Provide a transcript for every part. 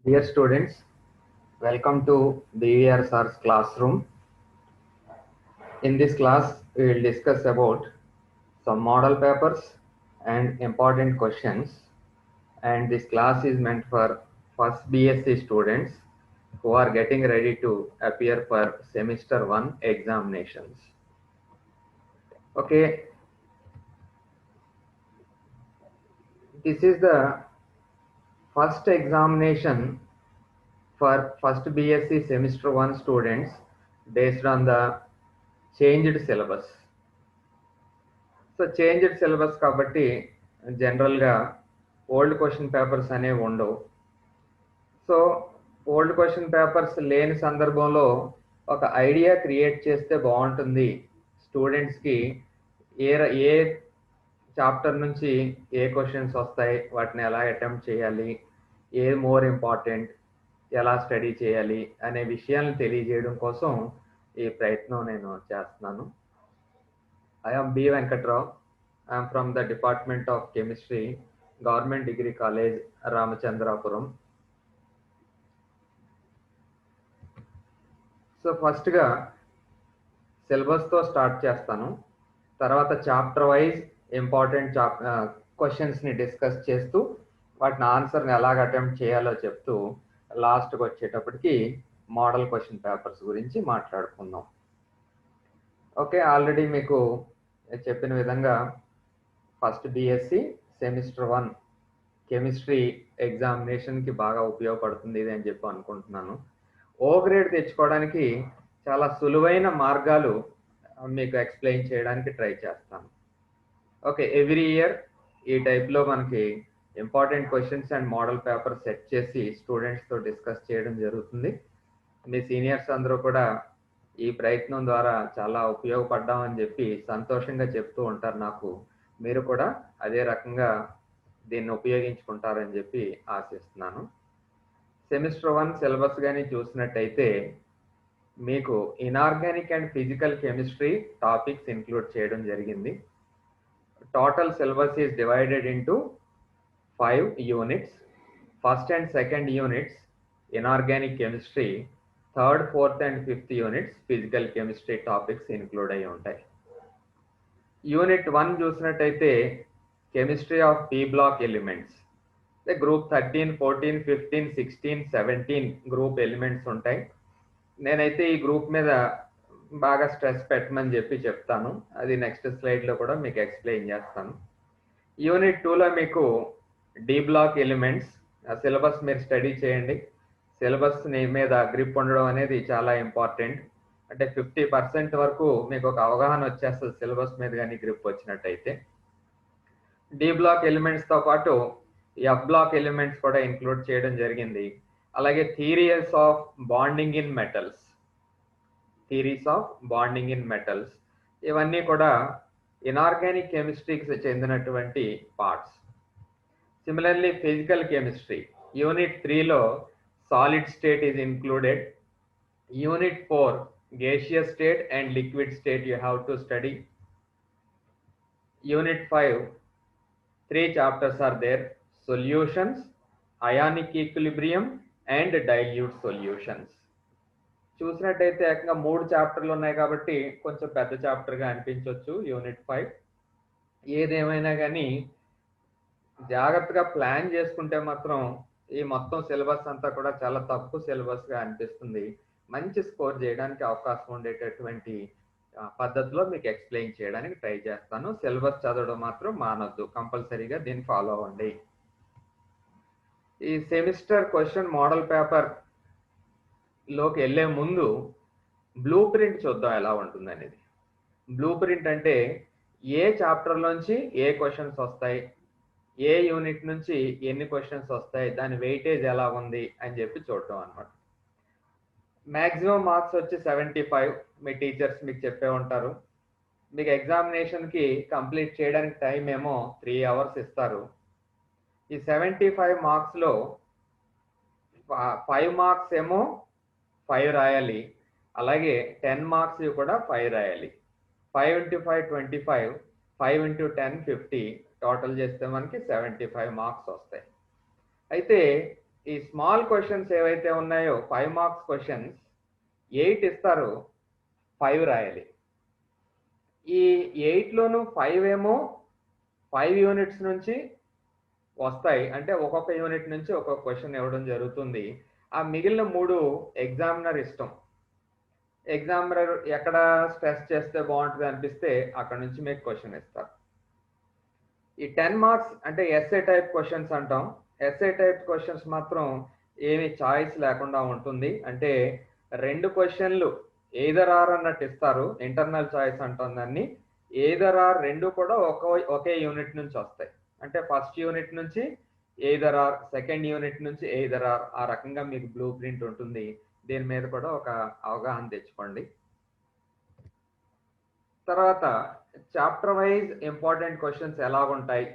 Dear students, welcome to BVR Sir's classroom. In this class, we will discuss about some model papers and important questions. And this class is meant for first BSc students who are getting ready to appear for semester 1 examinations. Okay, this is the first examination for first BSc semester 1 students based on the changed syllabus. So changed syllabus కాబట్టి జనరల్గా old question papers అనేవి ఉండవు. So old question papers లేని సందర్భంలో ఒక idea create చేస్తే బాగుంటుంది స్టూడెంట్స్కి. ఏ ఏ చాప్టర్ నుంచి ఏ క్వశ్చన్స్ వస్తాయి, వాటిని ఎలా అటెంప్ట్ చేయాలి, ఏ మోర్ ఇంపార్టెంట్, ఎలా స్టడీ చేయాలి అనే విషయాలను తెలియజేయడం కోసం ఈ ప్రయత్నం నేను చేస్తున్నాను. I am B. Venkatrao. I am from the Department of Chemistry, Government Degree College, Ramachandrapuram. So ఫస్ట్గా సిలబస్తో స్టార్ట్ చేస్తాను. తర్వాత చాప్టర్ వైజ్ ఇంపార్టెంట్ క్వశ్చన్స్ని డిస్కస్ చేస్తూ వాటిని ఆన్సర్ని ఎలాగ అటెంప్ట్ చేయాలో చెప్తూ లాస్ట్కి వచ్చేటప్పటికి మోడల్ క్వశ్చన్ పేపర్స్ గురించి మాట్లాడుకుందాం. ఓకే, ఆల్రెడీ మీకు చెప్పిన విధంగా ఫస్ట్ బిఎస్సి సెమిస్టర్ 1 కెమిస్ట్రీ ఎగ్జామినేషన్కి బాగా ఉపయోగపడుతుంది ఇది అని చెప్పి అనుకుంటున్నాను. ఓ గ్రేడ్ తెచ్చుకోవడానికి చాలా సులువైన మార్గాలు మీకు ఎక్స్ప్లెయిన్ చేయడానికి ట్రై చేస్తాను. ఓకే, ఎవ్రీ ఇయర్ ఈ టైప్లో మనకి important questions and model paper set చేసి స్టూడెంట్స్తో డిస్కస్ చేయడం జరుగుతుంది. మీ సీనియర్స్ అందరూ కూడా ఈ ప్రయత్నం ద్వారా చాలా ఉపయోగపడ్డామని చెప్పి సంతోషంగా చెప్తూ ఉంటారు నాకు. మీరు కూడా అదే రకంగా దీన్ని ఉపయోగించుకుంటారని చెప్పి ఆశిస్తున్నాను. సెమిస్టర్ 1 సిలబస్ కానీ చూసినట్టయితే మీకు inorganic and physical chemistry topics include చేయడం జరిగింది. Total syllabus is divided into 5 units. First and second units inorganic chemistry, third, fourth and fifth units physical chemistry topics include అయి ఉంటాయి. యూనిట్ 1 చూసినట్టయితే chemistry of P block elements, group 13, 14, 15, 16, 17 group elements ఉంటాయి. నేనైతే ఈ group మీద బాగా stress పెట్టమని చెప్పి చెప్తాను, అది నెక్స్ట్ స్లైడ్లో కూడా మీకు ఎక్స్ప్లెయిన్ చేస్తాను. యూనిట్ 2లో మీకు డి బ్లాక్ ఎలిమెంట్స్ సిలబస్ మీరు స్టడీ చేయండి. సిలబస్ మీద గ్రిప్ ఉండడం అనేది చాలా ఇంపార్టెంట్. అంటే 50% వరకు మీకు ఒక అవగాహన వచ్చేస్తుంది సిలబస్ మీద కానీ గ్రిప్ వచ్చినట్టయితే. డి బ్లాక్ ఎలిమెంట్స్తో పాటు ఎఫ్ బ్లాక్ ఎలిమెంట్స్ కూడా ఇంక్లూడ్ చేయడం జరిగింది. అలాగే theories of bonding in metals, ఇవన్నీ కూడా ఇనార్గానిక్ కెమిస్ట్రీకి చెందినటువంటి parts. Similarly physical chemistry unit 3లో solid state is included. Unit 4 gaseous state and liquid state you have to study. Unit 5 3 chapters are there: solutions, ionic equilibrium and dilute solutions. చూసినట్టయితే ఏకంగా 3 చాప్టర్లు ఉన్నాయి కాబట్టి కొంచెం పెద్ద చాప్టర్గా అనిపించవచ్చు యూనిట్ 5. ఏదేమైనా కానీ జాగ్రత్తగా ప్లాన్ చేసుకుంటే మాత్రం ఈ మొత్తం సిలబస్ అంతా కూడా చాలా తక్కువ సిలబస్గా అనిపిస్తుంది. మంచి స్కోర్ చేయడానికి అవకాశం ఉండేటటువంటి పద్ధతిలో మీకు ఎక్స్ప్లెయిన్ చేయడానికి ట్రై చేస్తాను. సిలబస్ చదవడం మాత్రం మానొద్దు, కంపల్సరీగా దీన్ని ఫాలో అవ్వండి. ఈ సెమిస్టర్ క్వశ్చన్ మోడల్ పేపర్ లోకి వెళ్ళే ముందు బ్లూ ప్రింట్ చూద్దాం ఎలా ఉంటుంది అనేది. బ్లూ ప్రింట్ అంటే ఏ చాప్టర్లోంచి ఏ క్వశ్చన్స్ వస్తాయి, ఏ యూనిట్ నుంచి ఎన్ని క్వశ్చన్స్ వస్తాయి, దాని వెయిటేజ్ ఎలా ఉంది అని చెప్పి చూడటం అనమాట. మ్యాక్సిమం మార్క్స్ వచ్చి 75 మీ టీచర్స్ మీకు చెప్పే ఉంటారు. మీకు ఎగ్జామినేషన్కి కంప్లీట్ చేయడానికి టైం ఏమో 3 అవర్స్ ఇస్తారు. ఈ 75 మార్క్స్లో 5 మార్క్స్ ఏమో 5 రాయాలి, అలాగే 10 మార్క్స్ కూడా 5 రాయాలి. 5 into 5 25, 5 into 10 50, టోటల్ చేస్తే మనకి 75 మార్క్స్ వస్తాయి. అయితే ఈ స్మాల్ క్వశ్చన్స్ ఏవైతే ఉన్నాయో 5 మార్క్స్ క్వశ్చన్స్ 8 ఇస్తారు, 5 రాయాలి. ఈ 8లోనూ 5 ఏమో 5 యూనిట్స్ నుంచి వస్తాయి, అంటే ఒక్కొక్క యూనిట్ నుంచి ఒక్కొక్క క్వశ్చన్ ఇవ్వడం జరుగుతుంది. ఆ మిగిలిన 3 ఎగ్జామినర్ ఇష్టం. ఎగ్జామినర్ ఎక్కడ స్ట్రెస్ చేస్తే బాగుంటుంది అనిపిస్తే అక్కడ నుంచి మీకు క్వశ్చన్ ఇస్తారు. ఈ 10 మార్క్స్ అంటే ఎస్ఏ టైప్ క్వశ్చన్స్ అంటాం. ఎస్ఏ టైప్ క్వశ్చన్స్ మాత్రం ఏమి చాయిస్ లేకుండా ఉంటుంది. అంటే 2 క్వశ్చన్లు ఎయిదర్ ఆర్ అన్నట్టు ఇస్తారు. ఇంటర్నల్ చాయిస్ అంటాం దాన్ని. ఎయిదర్ ఆర్ 2 కూడా ఒకే యూనిట్ నుంచి వస్తాయి. అంటే ఫస్ట్ యూనిట్ నుంచి ఎయిదర్ ఆర్, సెకండ్ యూనిట్ నుంచి ఎయిదర్ ఆర్, ఆ రకంగా మీకు బ్లూ ప్రింట్ ఉంటుంది. దీని మీద కూడా ఒక అవగాహన తెచ్చుకోండి. తర్వాత చాప్టర్ వైజ్ ఇంపార్టెంట్ క్వశ్చన్స్ ఎలాగుంటాయి,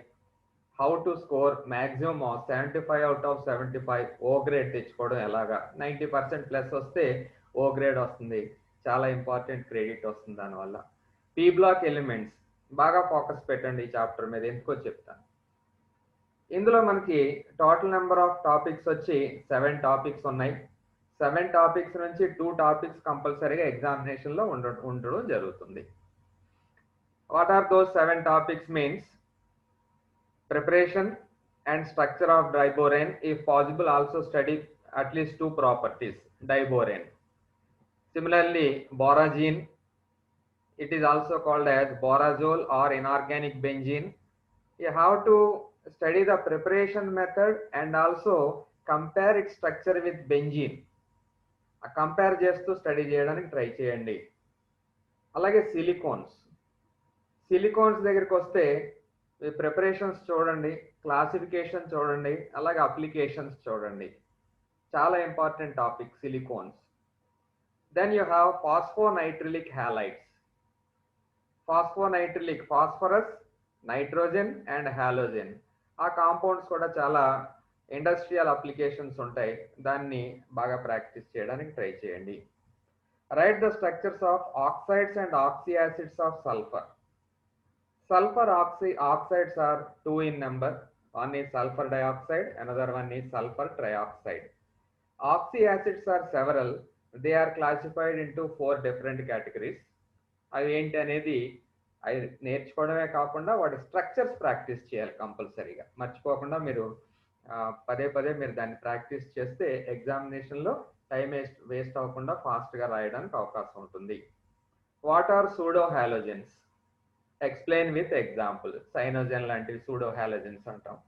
how to score maximum 75 out of 75 O grade తెచ్చుకోవడం ఎలాగా, 90% ప్లస్ వస్తే ఓ గ్రేడ్ వస్తుంది, చాలా ఇంపార్టెంట్ క్రెడిట్ వస్తుంది దానివల్ల. పీ బ్లాక్ ఎలిమెంట్స్ బాగా ఫోకస్ పెట్టండి ఈ చాప్టర్ మీద, ఎందుకో చెప్తాను. ఇందులో మనకి టోటల్ నెంబర్ ఆఫ్ టాపిక్స్ వచ్చి 7 టాపిక్స్ ఉన్నాయి. 7 టాపిక్స్ నుంచి 2 టాపిక్స్ కంపల్సరీగా ఎగ్జామినేషన్లో ఉండడం జరుగుతుంది. What are those 7 topics means? Preparation and structure of diborane. If possible, also study at least 2 properties, diborane. Similarly, boragine, it is also called as borazole or inorganic benzene. You have to study the preparation method and also compare its structure with benzene. Compare చేస్తూ study చేయడానికి try చేయండి. అలాగే silicones దగ్గరికి వస్తే preparations చూడండి, classification చూడండి, అలాగే applications చూడండి. చాలా important topic silicones. Then you have phosphonitrilic halides. Phosphorus, nitrogen and halogen. ఆ కాంపౌండ్స్ కూడా చాలా ఇండస్ట్రియల్ అప్లికేషన్స్ ఉంటాయి, దాన్ని బాగా ప్రాక్టీస్ చేయడానికి ట్రై చేయండి. Right the structures of oxides and oxy acids of sulphur. Sulfur oxides are 2 in number. One is sulfur dioxide, another one is sulfur trioxide. Oxy acids are several. They are classified into 4 different categories. అవి ఏంటి అనేది అవి నేర్చుకోవడమే కాకుండా వాటి structures practice చేయాలి కంపల్సరీగా. మర్చిపోకుండా మీరు పదే మీరు దాన్ని ప్రాక్టీస్ చేస్తే ఎగ్జామినేషన్లో టైం వేస్ట్ అవ్వకుండా ఫాస్ట్గా రాయడానికి అవకాశం ఉంటుంది. What are pseudo halogens? Explain with example. Cyanogen లాంటివి సూడో హాలోజన్స్ అంటాం.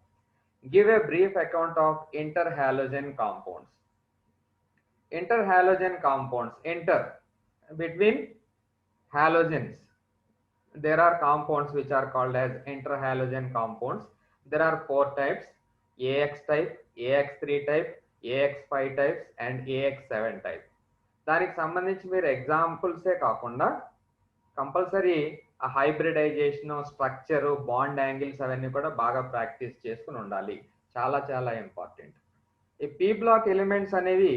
Give a brief account of inter halogen compounds. Inter halogen compounds, inter between halogens, there are compounds which are called as interhalogen compounds. There are 4 types: AX type, AX3 type, AX5 types and AX7 type. దానికి సంబంధించి మీరు ఎగ్జాంపుల్సే కాకుండా compulsory ఆ hybridisation, structure, bond angles అవన్నీ కూడా బాగా practice చేసుకుని ఉండాలి. చాలా ఇంపార్టెంట్. ఈ పీ బ్లాక్ ఎలిమెంట్స్ అనేవి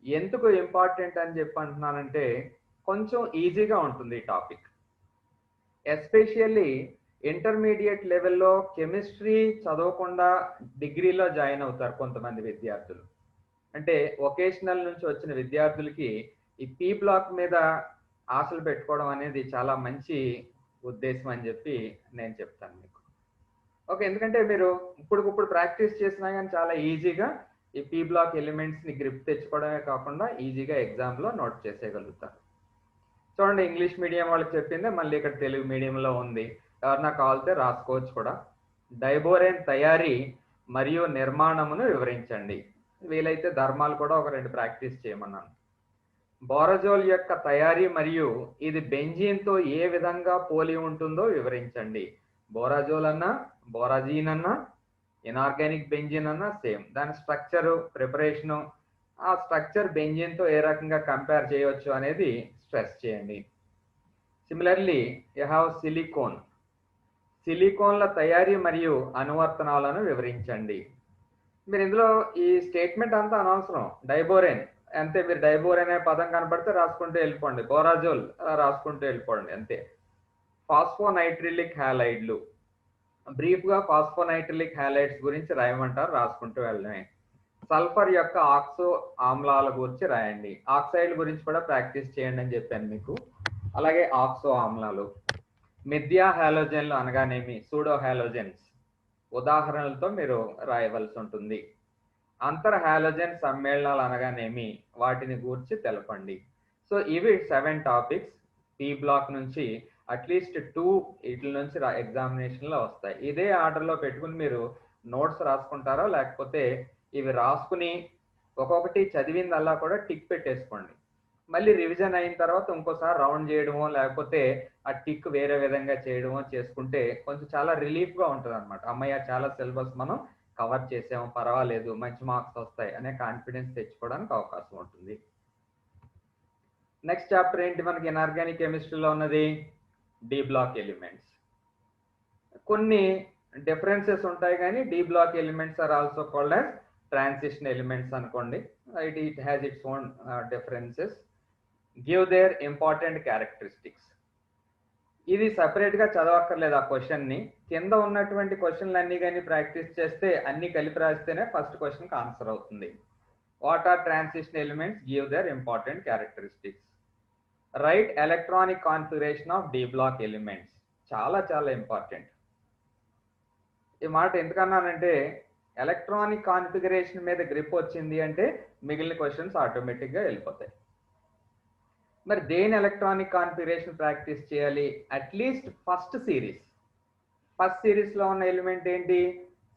ఎందుకు ఇంపార్టెంట్ అని చెప్పి అంటున్నానంటే కొంచెం ఈజీగా ఉంటుంది ఈ టాపిక్. ఎస్పెషల్లీ ఇంటర్మీడియట్ లెవెల్లో కెమిస్ట్రీ చదవకుండా డిగ్రీలో జాయిన్ అవుతారు కొంతమంది విద్యార్థులు. అంటే వొకేషనల్ నుంచి వచ్చిన విద్యార్థులకి ఈ పీ బ్లాక్ మీద ఆశలు పెట్టుకోవడం అనేది చాలా మంచి ఉద్దేశం అని చెప్పి నేను చెప్తాను మీకు. ఓకే, ఎందుకంటే మీరు ఇప్పుడు ప్రాక్టీస్ చేసినా కానీ చాలా ఈజీగా ఈ పీ బ్లాక్ ఎలిమెంట్స్ని గ్రిప్ తెచ్చుకోవడమే కాకుండా ఈజీగా ఎగ్జామ్లో నోట్ చేసేయగలుగుతారు. చూడండి, ఇంగ్లీష్ మీడియం వాళ్ళకి చెప్పిందే మళ్ళీ ఇక్కడ తెలుగు మీడియంలో ఉంది. ఎవరన్నా కావాలితే రాసుకోవచ్చు కూడా. డైబోరేన్ తయారీ మరియు నిర్మాణమును వివరించండి. వీలైతే ధర్మాలు కూడా ఒక 2 ప్రాక్టీస్ చేయమన్నాను. బోరజోల్ యొక్క తయారీ మరియు ఇది బెంజీన్తో ఏ విధంగా పోలి ఉంటుందో వివరించండి. బోరాజోల్ అన్నా, బోరాజీన్ అన్నా, ఇనార్గానిక్ బెంజీన్ అన్నా సేమ్. దాని స్ట్రక్చరు, ప్రిపరేషను, ఆ స్ట్రక్చర్ బెంజీన్తో ఏ రకంగా కంపేర్ చేయవచ్చు అనేది స్ట్రెస్ చేయండి. Similarly you have silicone. సిలికోన్ల తయారీ మరియు అనువర్తనాలను వివరించండి. మీరు ఇందులో ఈ స్టేట్మెంట్ అంతా అనవసరం. డైబోరేన్ అంతే, మీరు డైబోరేన్ అనే పదం కనపడితే రాసుకుంటూ వెళ్ళిపోండి. బోరాజోల్ రాసుకుంటూ వెళ్ళిపోండి అంతే. ఫాస్ఫోనైట్రిలిక్ హ్యాలైడ్లు, బ్రీఫ్గా ఫాస్ఫోనైట్రిలిక్ హ్యాలైడ్స్ గురించి రాయమంటారు, రాసుకుంటూ వెళ్ళడమే. సల్ఫర్ యొక్క ఆక్సో ఆమ్లాల గురించి రాయండి. ఆక్సైడ్ గురించి కూడా ప్రాక్టీస్ చేయండి అని చెప్పాను మీకు. అలాగే ఆక్సో ఆమ్లాలు, మిథ్యా హాలోజన్లు అనగానేమి, సూడో హాలోజన్స్ ఉదాహరణలతో మీరు రాయవలసి ఉంటుంది. అంతర్ హాలోజన్ సమ్మేళనాలు అనగానేమి, వాటిని గూర్చి తెలపండి. సో ఇవి 7 టాపిక్స్. పి బ్లాక్ నుంచి అట్లీస్ట్ 2 వీటి నుంచి ఎగ్జామినేషన్లో వస్తాయి. ఇదే ఆర్డర్లో పెట్టుకుని మీరు నోట్స్ రాసుకుంటారో, లేకపోతే ఇవి రాసుకుని ఒక్కొక్కటి చదివిందల్లా కూడా టిక్ పెట్టేసుకోండి. మళ్ళీ రివిజన్ అయిన తర్వాత ఇంకోసారి రౌండ్ చేయడమో, లేకపోతే ఆ టిక్ వేరే విధంగా చేయడమో చేసుకుంటే కొంచెం చాలా రిలీఫ్గా ఉంటుంది అనమాట. అమ్మయ్య, చాలా సిలబస్ మనం కవర్ చేసాము, పర్వాలేదు, మంచి మార్క్స్ వస్తాయి అనే కాన్ఫిడెన్స్ తెచ్చుకోవడానికి అవకాశం ఉంటుంది. నెక్స్ట్ చాప్టర్ ఏంటి మనకి ఇన్ఆర్గానిక్ కెమిస్ట్రీలో ఉన్నది? D block elements. కొన్ని డిఫరెన్సెస్ ఉంటాయి, కానీ D block elements are also called as transition elements అనుకోండి. It has its own differences. Give their important characteristics. ఇది సపరేట్గా చదవక్కర్లేదు ఆ క్వశ్చన్ని. కింద ఉన్నటువంటి క్వశ్చన్లు అన్నీ కానీ ప్రాక్టీస్ చేస్తే, అన్ని కలిపి రాస్తేనే ఫస్ట్ క్వశ్చన్కి ఆన్సర్ అవుతుంది. What are transition elements? Give their important characteristics. Write electronic configuration of d block elements. చాలా చాలా ఇంపార్టెంట్. ఈ మాట ఎందుకన్నానంటే, ఎలక్ట్రానిక్ కాన్ఫిగరేషన్ మీద గ్రిప్ వచ్చింది అంటే మిగిలిన క్వశ్చన్స్ ఆటోమేటిక్గా వెళ్ళిపోతాయి. మరి దేని ఎలక్ట్రానిక్ కాన్ఫిగరేషన్ ప్రాక్టీస్ చేయాలి? అట్లీస్ట్ ఫస్ట్ సిరీస్లో ఉన్న ఎలిమెంట్ ఏంటి?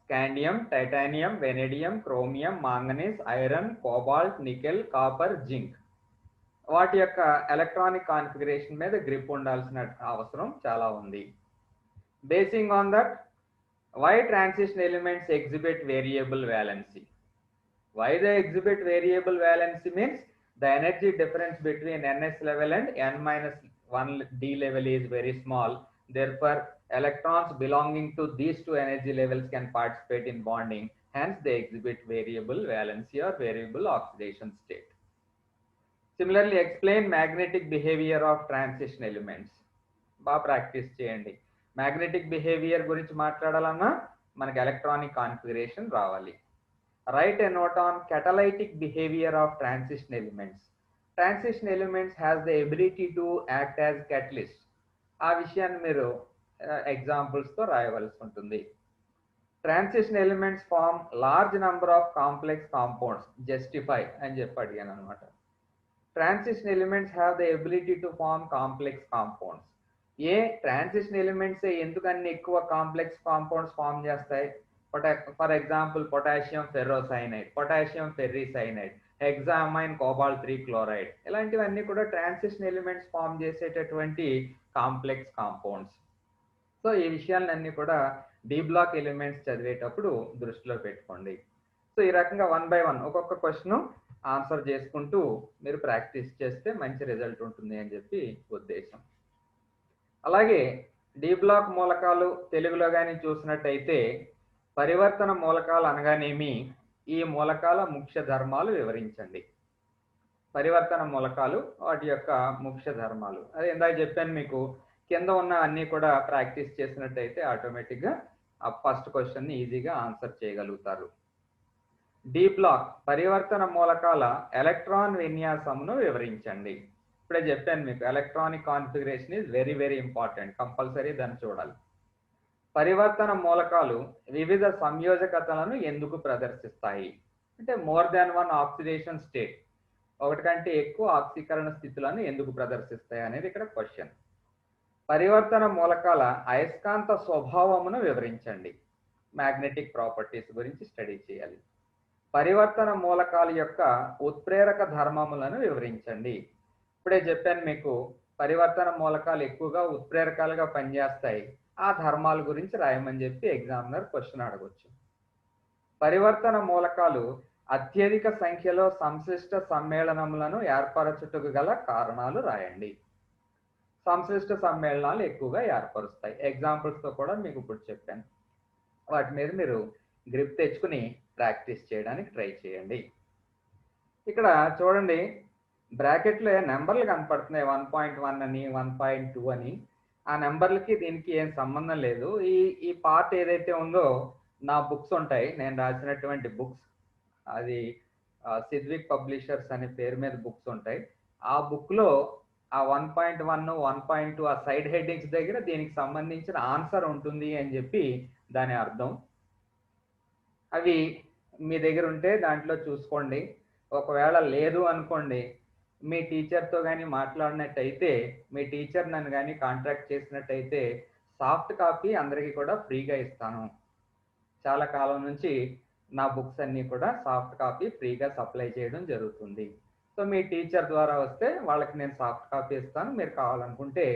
Scandium, titanium, vanadium, chromium, manganese, iron, cobalt, nickel, copper, zinc. వాటి యొక్క ఎలక్ట్రానిక్ కాన్ఫిగరేషన్ మీద గ్రిప్ ఉండాల్సిన అవసరం చాలా ఉంది. Basing on that, why transition elements exhibit variable valency? Why they exhibit variable valency means the energy difference between ns level and n-1 d level is very small. Therefore, electrons belonging to these two energy levels can participate in bonding. Hence, they exhibit variable valency or variable oxidation state. Similarly, explain magnetic behavior of transition elements. బాగా practice చేయండి. Magnetic behaviour గురించి మాట్లాడాలన్నా మనకి electronic configuration రావాలి. Write a note on catalytic behaviour of transition elements. Transition elements has the ability to act as catalyst. ఆ విషయాన్ని మీరు ఎగ్జాంపుల్స్తో రాయవలసి ఉంటుంది. Transition elements form large number of complex compounds. Justify అని చెప్పి అడిగాను అనమాట. Transition elements have the ability to form complex compounds. Transition elements ఎందుకు అన్ని ఎక్కువ కాంప్లెక్స్ కాంపౌండ్స్ ఫామ్ చేస్తాయి? For example potassium ferrocyanide, potassium ferricyanide, hexamine cobalt 3 chloride, ఇలాంటివన్నీ కూడా ట్రాన్సిషన్ ఎలిమెంట్స్ ఫామ్ చేసేటటువంటి కాంప్లెక్స్ కాంపౌండ్స్. సో ఈ విషయాలన్నీ కూడా డి బ్లాక్ ఎలిమెంట్స్ చదివేటప్పుడు దృష్టిలో పెట్టుకోండి. సో ఈ రకంగా 1 by 1 ఒక్కొక్క క్వశ్చన్ ఆన్సర్ చేసుకుంటూ మీరు ప్రాక్టీస్ చేస్తే మంచి రిజల్ట్ ఉంటుంది అని చెప్పి ఉద్దేశం. అలాగే డి బ్లాక్ మూలకాలు తెలుగులో కానీ చూసినట్టయితే, పరివర్తన మూలకాలు అనగానేమి, ఈ మూలకాల ముఖ్య ధర్మాలు వివరించండి. పరివర్తన మూలకాలు, వాటి యొక్క ముఖ్య ధర్మాలు, అదే ఇందాక చెప్పాను మీకు. కింద ఉన్న అన్ని కూడా ప్రాక్టీస్ చేసినట్టయితే ఆటోమేటిక్గా ఆ ఫస్ట్ క్వశ్చన్ని ఈజీగా ఆన్సర్ చేయగలుగుతారు. డి బ్లాక్ పరివర్తన మూలకాల ఎలక్ట్రాన్ విన్యాసమును వివరించండి. ఇప్పుడే చెప్పాను మీకు, electronic configuration is very very important, compulsory దాన్ని చూడాలి. పరివర్తన మూలకాలు వివిధ సంయోజకతలను ఎందుకు ప్రదర్శిస్తాయి అంటే, more than one oxidation state, ఒకటి కంటే ఎక్కువ ఆక్సీకరణ స్థితులను ఎందుకు ప్రదర్శిస్తాయి అనేది ఇక్కడ క్వశ్చన్. పరివర్తన మూలకాల అయస్కాంత స్వభావమును వివరించండి. మ్యాగ్నెటిక్ ప్రాపర్టీస్ గురించి స్టడీ చేయాలి. పరివర్తన మూలకాల యొక్క ఉత్ప్రేరక ధర్మములను వివరించండి. ఇప్పుడే చెప్పాను మీకు, పరివర్తన మూలకాలు ఎక్కువగా ఉత్ప్రేరకాలుగా పనిచేస్తాయి, ఆ ధర్మాల గురించి రాయమని చెప్పి ఎగ్జామినర్ క్వశ్చన్ అడగొచ్చు. పరివర్తన మూలకాలు అత్యధిక సంఖ్యలో సంశ్లిష్ట సమ్మేళనములను ఏర్పరచుటకు గల కారణాలు రాయండి. సంశ్లిష్ట సమ్మేళనాలు ఎక్కువగా ఏర్పరుస్తాయి. ఎగ్జాంపుల్స్తో కూడా మీకు ఇప్పుడు చెప్పాను. వాటి మీద మీరు గ్రిప్ తెచ్చుకుని ప్రాక్టీస్ చేయడానికి ట్రై చేయండి. ఇక్కడ చూడండి, బ్రాకెట్లో నెంబర్లు కనపడుతున్నాయి, 1.1 అని, 1.2 అని. ఆ నెంబర్లకి దీనికి ఏం సంబంధం లేదు. ఈ పార్ట్ ఏదైతే ఉందో నా బుక్స్ ఉంటాయి, నేను రాసినటువంటి బుక్స్, అది సిద్విక్ పబ్లిషర్స్ అనే పేరు మీద బుక్స్ ఉంటాయి. ఆ బుక్లో ఆ 1.1 1.2 ఆ సైడ్ హెడ్డింగ్స్ దగ్గర దీనికి సంబంధించిన ఆన్సర్ ఉంటుంది అని చెప్పి దాని అర్థం. అవి మీ దగ్గర ఉంటే దాంట్లో చూసుకోండి. ఒకవేళ లేదు అనుకోండి, మీ టీచర్తో కానీ మాట్లాడినట్టయితే, మీ టీచర్ నన్ను కానీ కాంటాక్ట్ చేసినట్టయితే సాఫ్ట్ కాపీ అందరికీ కూడా ఫ్రీగా ఇస్తాను. చాలా కాలం నుంచి నా బుక్స్ అన్నీ కూడా సాఫ్ట్ కాపీ ఫ్రీగా సప్లై చేయడం జరుగుతుంది. సో మీ టీచర్ ద్వారా వస్తే వాళ్ళకి నేను సాఫ్ట్ కాపీ ఇస్తాను. మీరు కావాలనుకుంటే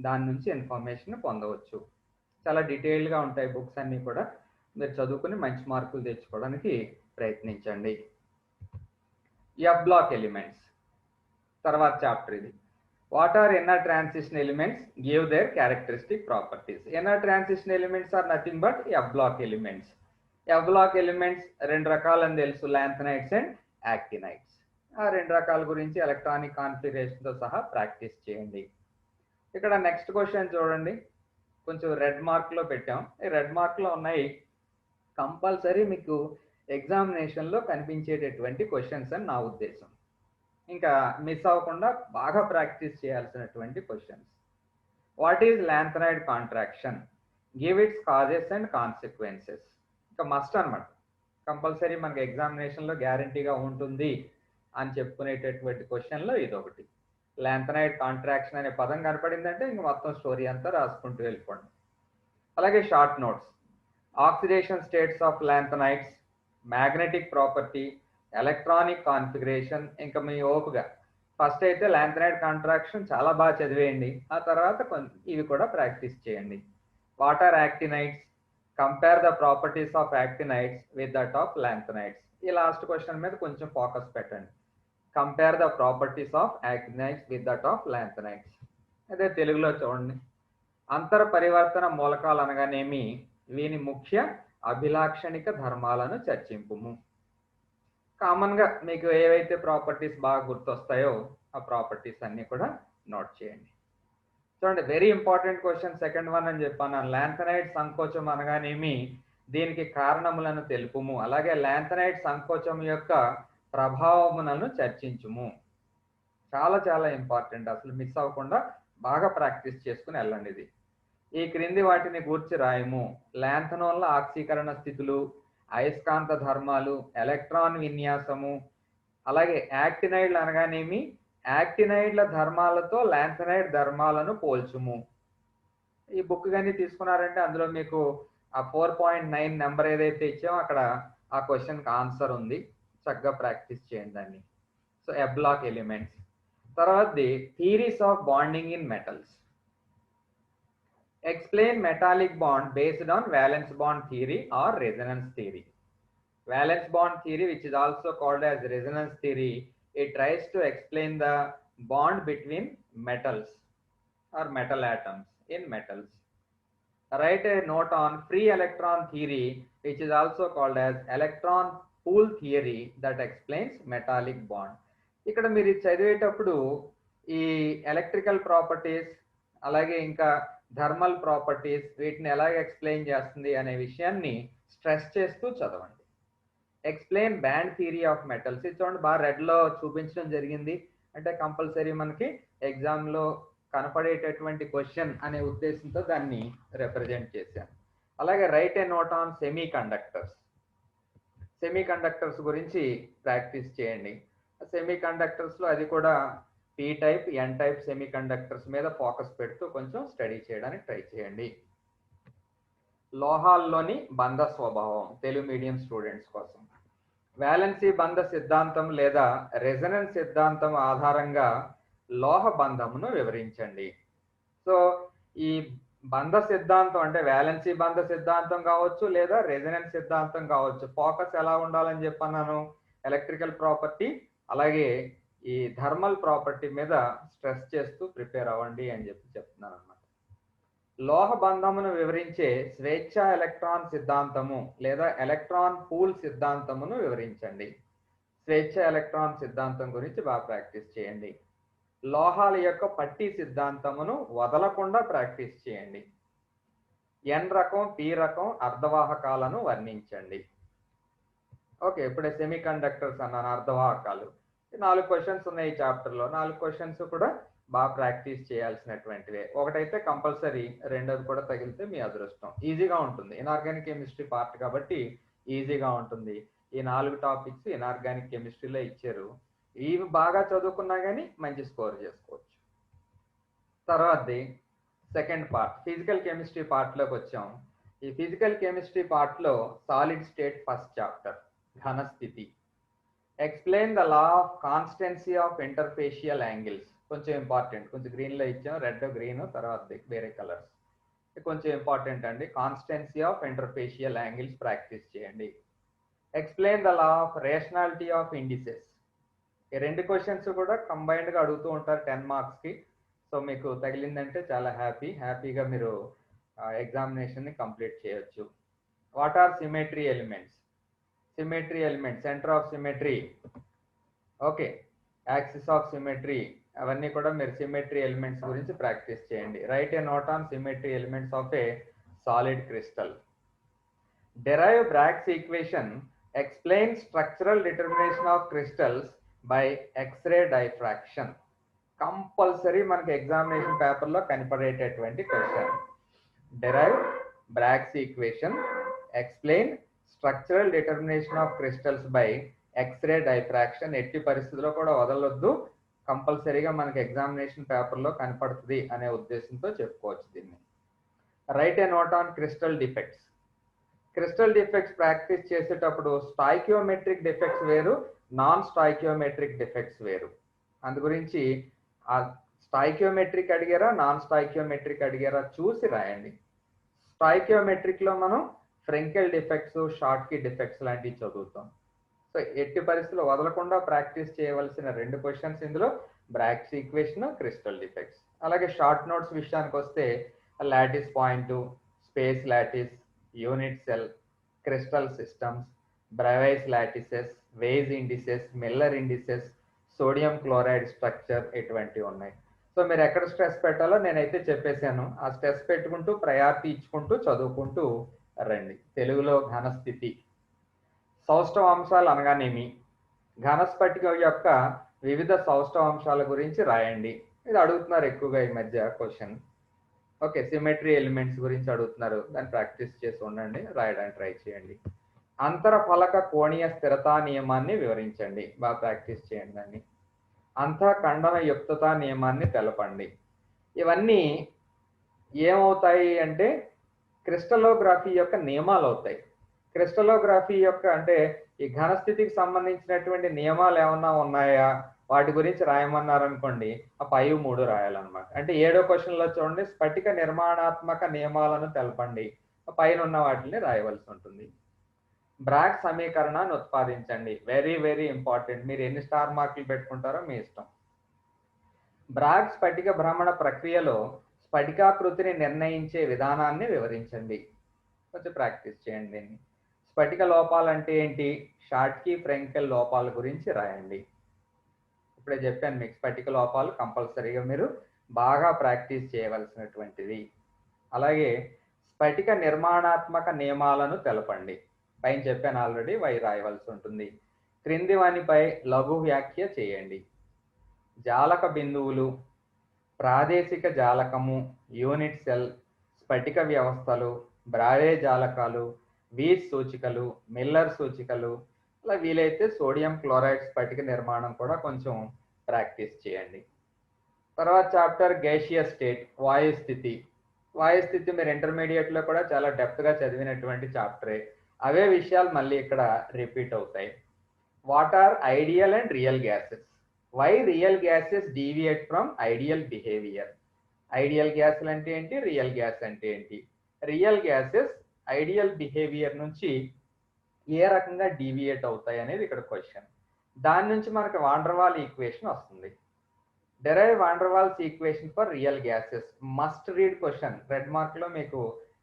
దాని నుంచి ఇన్ఫర్మేషన్ పొందవచ్చు. చాలా డీటెయిల్డ్గా ఉంటాయి బుక్స్ అన్నీ కూడా. మీరు చదువుకుని మంచి మార్కులు తెచ్చుకోవడానికి ప్రయత్నించండి. ఎఫ్ బ్లాక్ ఎలిమెంట్స్ తర్వాత చాప్టర్ ఇది. What are inner transition elements, give their characteristic properties. Inner transition elements are nothing but f block elements. F block elements రెండు రకాలని తెలుసు, లాంథనైడ్స్ అండ్ యాక్టినైడ్స్. ఆ రెండు రకాల గురించి ఎలక్ట్రానిక్ కాన్ఫిగరేషన్తో సహా ప్రాక్టీస్ చేయండి. ఇక్కడ నెక్స్ట్ క్వశ్చన్ చూడండి, కొంచెం రెడ్ మార్క్లో పెట్టాం. ఈ రెడ్ మార్క్లో ఉన్నాయి, కంపల్సరీ మీకు ఎగ్జామినేషన్లో కనిపించేటటువంటి క్వశ్చన్స్ అని నా ఉద్దేశం. ఇంకా మిస్ అవ్వకుండా బాగా ప్రాక్టీస్ చేయాల్సినటువంటి questions. What is lanthanide contraction, give it's causes and consequences. ఇంకా మస్ట్ అనమాట, కంపల్సరీ మనకి ఎగ్జామినేషన్లో గ్యారంటీగా ఉంటుంది అని చెప్పుకునేటటువంటి క్వశ్చన్లో ఇదొకటి. లాంథనైడ్ కాంట్రాక్షన్ అనే పదం కనపడిందంటే ఇంక మొత్తం స్టోరీ అంతా రాసుకుంటూ వెళ్ళిపోండి. అలాగే short notes, oxidation states of lanthanides, magnetic property, electronic configuration. ఇంకా మీ ఓపుగా ఫస్ట్ అయితే లాంథనైడ్ కాంట్రాక్షన్ చాలా బాగా చదివేయండి, ఆ తర్వాత ఇవి కూడా ప్రాక్టీస్ చేయండి. What are actinides, compare the properties of actinides with that of lanthanides. ఈ లాస్ట్ క్వశ్చన్ మీద కొంచెం ఫోకస్ పెట్టండి. Compare the properties of actinides with that of lanthanides. అదే తెలుగులో చూడండి, అంతర పరివర్తన మూలకాలు అనగానేమి, వీని ముఖ్య అభిలాక్షణిక ధర్మాలను చర్చింపుము. కామన్గా మీకు ఏవైతే ప్రాపర్టీస్ బాగా గుర్తొస్తాయో ఆ ప్రాపర్టీస్ అన్నీ కూడా నోట్ చేయండి. చూడండి, very important question, second one అని చెప్పాను. లాంథనైడ్ సంకోచం అనగానేమి, దీనికి కారణములను తెలుపుము. అలాగే లాంథనైడ్ సంకోచం యొక్క ప్రభావములను చర్చించుము. చాలా చాలా ఇంపార్టెంట్, అసలు మిస్ అవ్వకుండా బాగా ప్రాక్టీస్ చేసుకుని వెళ్ళండి. ఇది ఈ క్రింది వాటిని గూర్చి రాయము. లాంథనోన్ల ఆక్సీకరణ స్థితులు, అయస్కాంత ధర్మాలు, ఎలక్ట్రాన్ విన్యాసము. అలాగే యాక్టినైడ్లు అనగానేమి, యాక్టినైడ్ల ధర్మాలతో లాంథనైడ్ ధర్మాలను పోల్చుము. ఈ బుక్ కానీ తీసుకున్నారంటే అందులో మీకు ఆ 4.9 నెంబర్ ఏదైతే ఇచ్చామో అక్కడ ఆ క్వశ్చన్కి ఆన్సర్ ఉంది. చక్కగా ప్రాక్టీస్ చేయండి దాన్ని. So F block elements. తర్వాతది theories of bonding in metals. Explain metallic bond based on valence bond theory or resonance theory. Valence bond theory, which is also called as resonance theory, it tries to explain the bond between metals or metal atoms in metals. Write a note on free electron theory, which is also called as electron pool theory, that explains metallic bond. ఇక్కడ మీరు చదివేటప్పుడు ఈ electrical properties అలాగే ఇంకా thermal properties వీటిని ఎలాగ explain చేస్తుంది అనే విషయాన్ని స్ట్రెస్ చేస్తూ చదవండి. Explain band theory of metals. ఇది చూడండి, బాగా రెడ్లో చూపించడం జరిగింది, అంటే కంపల్సరీ మనకి ఎగ్జామ్లో కనపడేటటువంటి క్వశ్చన్ అనే ఉద్దేశంతో దాన్ని రిప్రజెంట్ చేశాను. అలాగే write a note on semi conductors. Semi conductors గురించి ప్రాక్టీస్ చేయండి. సెమీ కండక్టర్స్లో అది కూడా p type, n type semi conductors మీద ఫోకస్ పెడుతూ కొంచెం స్టడీ చేయడానికి ట్రై చేయండి. లోహాల్లోని బంధ స్వభావం, తెలుగు మీడియం స్టూడెంట్స్ కోసం. వ్యాలెన్సీ బంధ సిద్ధాంతం లేదా రెజనెన్స్ సిద్ధాంతం ఆధారంగా లోహ బంధమును వివరించండి. సో ఈ బంధ సిద్ధాంతం అంటే వ్యాలెన్సీ బంధ సిద్ధాంతం కావచ్చు లేదా రెజనెన్స్ సిద్ధాంతం కావచ్చు. ఫోకస్ ఎలా ఉండాలని చెప్పన్నాను, ఎలక్ట్రికల్ ప్రాపర్టీ అలాగే ఈ థర్మల్ ప్రాపర్టీ మీద స్ట్రెస్ చేస్తూ ప్రిపేర్ అవ్వండి అని చెప్తున్నాను అన్నమాట. లోహ బంధమును వివరించే స్వేచ్ఛ ఎలక్ట్రాన్ సిద్ధాంతము లేదా ఎలక్ట్రాన్ పూల్ సిద్ధాంతమును వివరించండి. స్వేచ్ఛ ఎలక్ట్రాన్ సిద్ధాంతం గురించి బాగా ప్రాక్టీస్ చేయండి. లోహాల యొక్క పట్టీ సిద్ధాంతమును వదలకుండా ప్రాక్టీస్ చేయండి. ఎన్ రకం, పి రకం అర్ధవాహకాలను వర్ణించండి. ఓకే, ఇప్పుడే సెమీ కండక్టర్స్ అన్నాను, అర్ధవాహకాలు. 4 క్వశ్చన్స్ ఉన్నాయి ఈ చాప్టర్లో. 4 క్వశ్చన్స్ కూడా బాగా ప్రాక్టీస్ చేయాల్సినటువంటివే. ఒకటైతే కంపల్సరీ, రెండోది కూడా తగిలితే మీ అదృష్టం. ఈజీగా ఉంటుంది, ఇనార్గానిక్ కెమిస్ట్రీ పార్ట్ కాబట్టి ఈజీగా ఉంటుంది. ఈ 4 టాపిక్స్ ఇనార్గానిక్ కెమిస్ట్రీలో ఇచ్చారు. ఇవి బాగా చదువుకున్నా కానీ మంచి స్కోర్ చేసుకోవచ్చు. తర్వాతది సెకండ్ పార్ట్, ఫిజికల్ కెమిస్ట్రీ పార్ట్లోకి వచ్చాం. ఈ ఫిజికల్ కెమిస్ట్రీ పార్ట్లో సాలిడ్ స్టేట్ ఫస్ట్ చాప్టర్, ఘనస్థితి. Explain the law of constancy of interfacial angles. కొంచెం ఇంపార్టెంట్, కొంచెం గ్రీన్లో ఇచ్చాం, రెడ్ గ్రీన్, తర్వాత వేరే కలర్స్. కొంచెం ఇంపార్టెంట్ అండి. Constancy of interfacial angles practice చేయండి. Explain the law of rationality of indices. ఈ 2 క్వశ్చన్స్ కూడా కంబైన్డ్గా అడుగుతూ ఉంటారు 10 మార్క్స్కి. సో మీకు తగిలిందంటే చాలా హ్యాపీగా మీరు ఎగ్జామినేషన్ని కంప్లీట్ చేయొచ్చు. What are symmetry elements? Symmetry elements, centre of symmetry, okay, axis of symmetry, అవన్నీ కూడా మీరు సిమెట్రీ ఎలిమెంట్స్ గురించి ప్రాక్టీస్ చేయండి. Write a note on symmetry elements of a solid crystal. Derive Bragg's equation, explain structural determination of crystals by X ray diffraction. Compulsory మనకి examination పేపర్లో కనపడేటటువంటి question. Derive Bragg's equation, explain structural determination of crystals by X ray diffraction. ఎట్టి పరిస్థితుల్లో కూడా వదలొద్దు, కంపల్సరీగా మనకి examination పేపర్లో కనపడుతుంది అనే ఉద్దేశంతో చెప్పుకోవచ్చు దీన్ని. Right a note on crystal defects. Crystal defects practice చేసేటప్పుడు స్టాయికియోమెట్రిక్ డిఫెక్ట్స్ వేరు, నాన్ స్టాయికియోమెట్రిక్ డిఫెక్ట్స్ వేరు. అందు గురించి ఆ స్టాయికియోమెట్రిక్ అడిగారా, నాన్ స్టాయికియోమెట్రిక్ అడిగారా చూసి రాయండి. స్టాయికియోమెట్రిక్లో మనం ఫ్రెంకెల్ డిఫెక్ట్స్, షార్ట్కీ డిఫెక్ట్స్ లాంటివి చదువుతాం. సో ఎట్టి పరిస్థితుల్లో వదలకుండా ప్రాక్టీస్ చేయవలసిన 2 క్వశ్చన్స్ ఇందులో, బ్రాగ్స్ ఈక్వేషన్, క్రిస్టల్ డిఫెక్ట్స్. అలాగే షార్ట్ నోట్స్ విషయానికి వస్తే lattice point, space lattice, unit cell, crystal systems, Bravais lattices, Weiss indices, Miller indices, sodium chloride structure, ఇటువంటివి ఉన్నాయి. సో మీరు ఎక్కడ స్ట్రెస్ పెట్టాలో నేనైతే చెప్పేశాను. ఆ స్ట్రెస్ పెట్టుకుంటూ ప్రయారిటీ ఇచ్చుకుంటూ చదువుకుంటూ రండి. తెలుగులో ఘనస్థితి. సౌష్ఠవ అంశాలు అనగానేమి, ఘనస్ఫటిక యొక్క వివిధ సౌష్ఠవ అంశాల గురించి రాయండి. ఇది అడుగుతున్నారు ఎక్కువగా ఈ మధ్య క్వశ్చన్. ఓకే, సిమెట్రీ ఎలిమెంట్స్ గురించి అడుగుతున్నారు, దాన్ని ప్రాక్టీస్ చేసి ఉండండి, రాయడానికి ట్రై చేయండి. అంతర ఫలక కోణీయ స్థిరతా నియమాన్ని వివరించండి, బాగా ప్రాక్టీస్ చేయండి దాన్ని. అంతఃఖండన యుక్తతా నియమాన్ని తెలపండి. ఇవన్నీ ఏమవుతాయి అంటే క్రిస్టలోగ్రఫీ యొక్క నియమాలు అవుతాయి. క్రిస్టలోగ్రఫీ యొక్క అంటే ఈ ఘనస్థితికి సంబంధించినటువంటి నియమాలు ఏమన్నా ఉన్నాయా, వాటి గురించి రాయమన్నారనుకోండి, ఆ పై 3 రాయాలన్నమాట. అంటే 7వ క్వశ్చన్లో చూడండి, స్ఫటిక నిర్మాణాత్మక నియమాలను తెలపండి, పైన ఉన్న వాటిని రాయవలసి ఉంటుంది. బ్రాగ్ సమీకరణాన్ని ఉత్పాదించండి, వెరీ ఇంపార్టెంట్. మీరు ఎన్ని స్టార్ మార్కులు పెట్టుకుంటారో మీ ఇష్టం. బ్రాగ్ స్ఫటిక భ్రమణ ప్రక్రియలో స్ఫటికాకృతిని నిర్ణయించే విధానాన్ని వివరించండి. కొంచెం ప్రాక్టీస్ చేయండి దీన్ని. స్ఫటిక లోపాలు అంటే ఏంటి, షార్ట్కీ, ఫ్రెంకెల్ లోపాల గురించి రాయండి. ఇప్పుడే చెప్పాను మీకు, స్ఫటిక లోపాలు కంపల్సరీగా మీరు బాగా ప్రాక్టీస్ చేయవలసినటువంటిది. అలాగే స్ఫటిక నిర్మాణాత్మక నియమాలను తెలపండి, పైన చెప్పాను ఆల్రెడీ, వై రాయవలసి ఉంటుంది. క్రింది వానిపై లఘు వ్యాఖ్య చేయండి. జాలక బిందువులు, ప్రాదేశిక జాలకము, యూనిట్ సెల్, స్ఫటిక వ్యవస్థలు, బ్రావే జాలకాలు, వీస్ సూచికలు, మిల్లర్ సూచికలు, అలా వీలైతే సోడియం క్లోరైడ్ స్ఫటిక నిర్మాణం కూడా కొంచెం ప్రాక్టీస్ చేయండి. తర్వాత చాప్టర్ గ్యాషియస్ స్టేట్, వాయుస్థితి. వాయుస్థితి మీరు ఇంటర్మీడియట్లో కూడా చాలా డెప్త్గా చదివినటువంటి చాప్టరే. అవే విషయాలు మళ్ళీ ఇక్కడ రిపీట్ అవుతాయి. What are ideal and real gases? Why real gases deviate from ideal behaviour? Ideal గ్యాస్లు అంటే ఏంటి, రియల్ గ్యాస్ అంటే ఏంటి? రియల్ గ్యాసెస్ ఐడియల్ బిహేవియర్ నుంచి ఏ రకంగా డీవియేట్ అవుతాయి అనేది ఇక్కడ క్వశ్చన్. దాని నుంచి మనకి వాండర్వాల్ ఈక్వేషన్ వస్తుంది. Derive van der Waals equation for real gases, must read question. Red మార్క్లో మీకు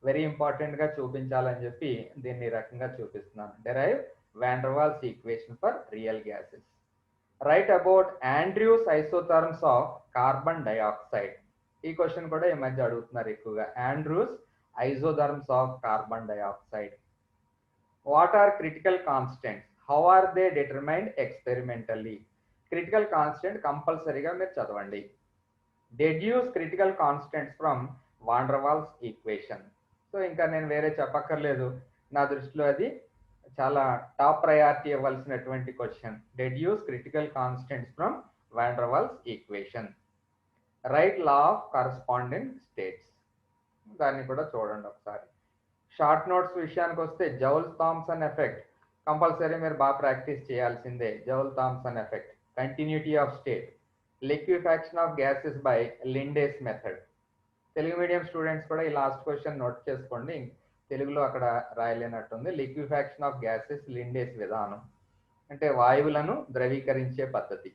వెరీ ఇంపార్టెంట్గా చూపించాలని చెప్పి దీన్ని ఈ రకంగా చూపిస్తున్నాను. Derive van der Waals equation for real gases. Write about Andrews isotherms of carbon dioxide. ఈ క్వశ్చన్ కూడా ఈ మధ్య అడుగుతున్నారు ఎక్కువగా, Andrews isotherms of carbon dioxide. What are critical constants? How are they determined experimentally. Critical constant కంపల్సరీగా మీరు చదవండి. Deduce critical constants from van der Waals equation. So ఇంకా నేను వేరే చెప్పక్కర్లేదు, నా దృష్టిలో అది చాలా టాప్ ప్రయారిటీ ఇవ్వాల్సినటువంటి question. Deduce critical constants from van der Waals equation. Write law of corresponding states, దాన్ని కూడా చూడండి ఒకసారి. షార్ట్ నోట్స్ విషయానికి వస్తే జౌల్ థామ్సన్ ఎఫెక్ట్ కంపల్సరీ మీరు బాగా ప్రాక్టీస్ చేయాల్సిందే. Joule Thomson effect, continuity of state, liquefaction of gases by Linde's method. Telugu medium students కూడా ఈ లాస్ట్ క్వశ్చన్ నోట్ చేసుకోండి, తెలుగులో అక్కడ రాయలేనట్టుంది. లిక్విఫాక్షన్ ఆఫ్ గ్యాసెస్ లిండేస్ విధానం అంటే వాయువులను ద్రవీకరించే పద్ధతి.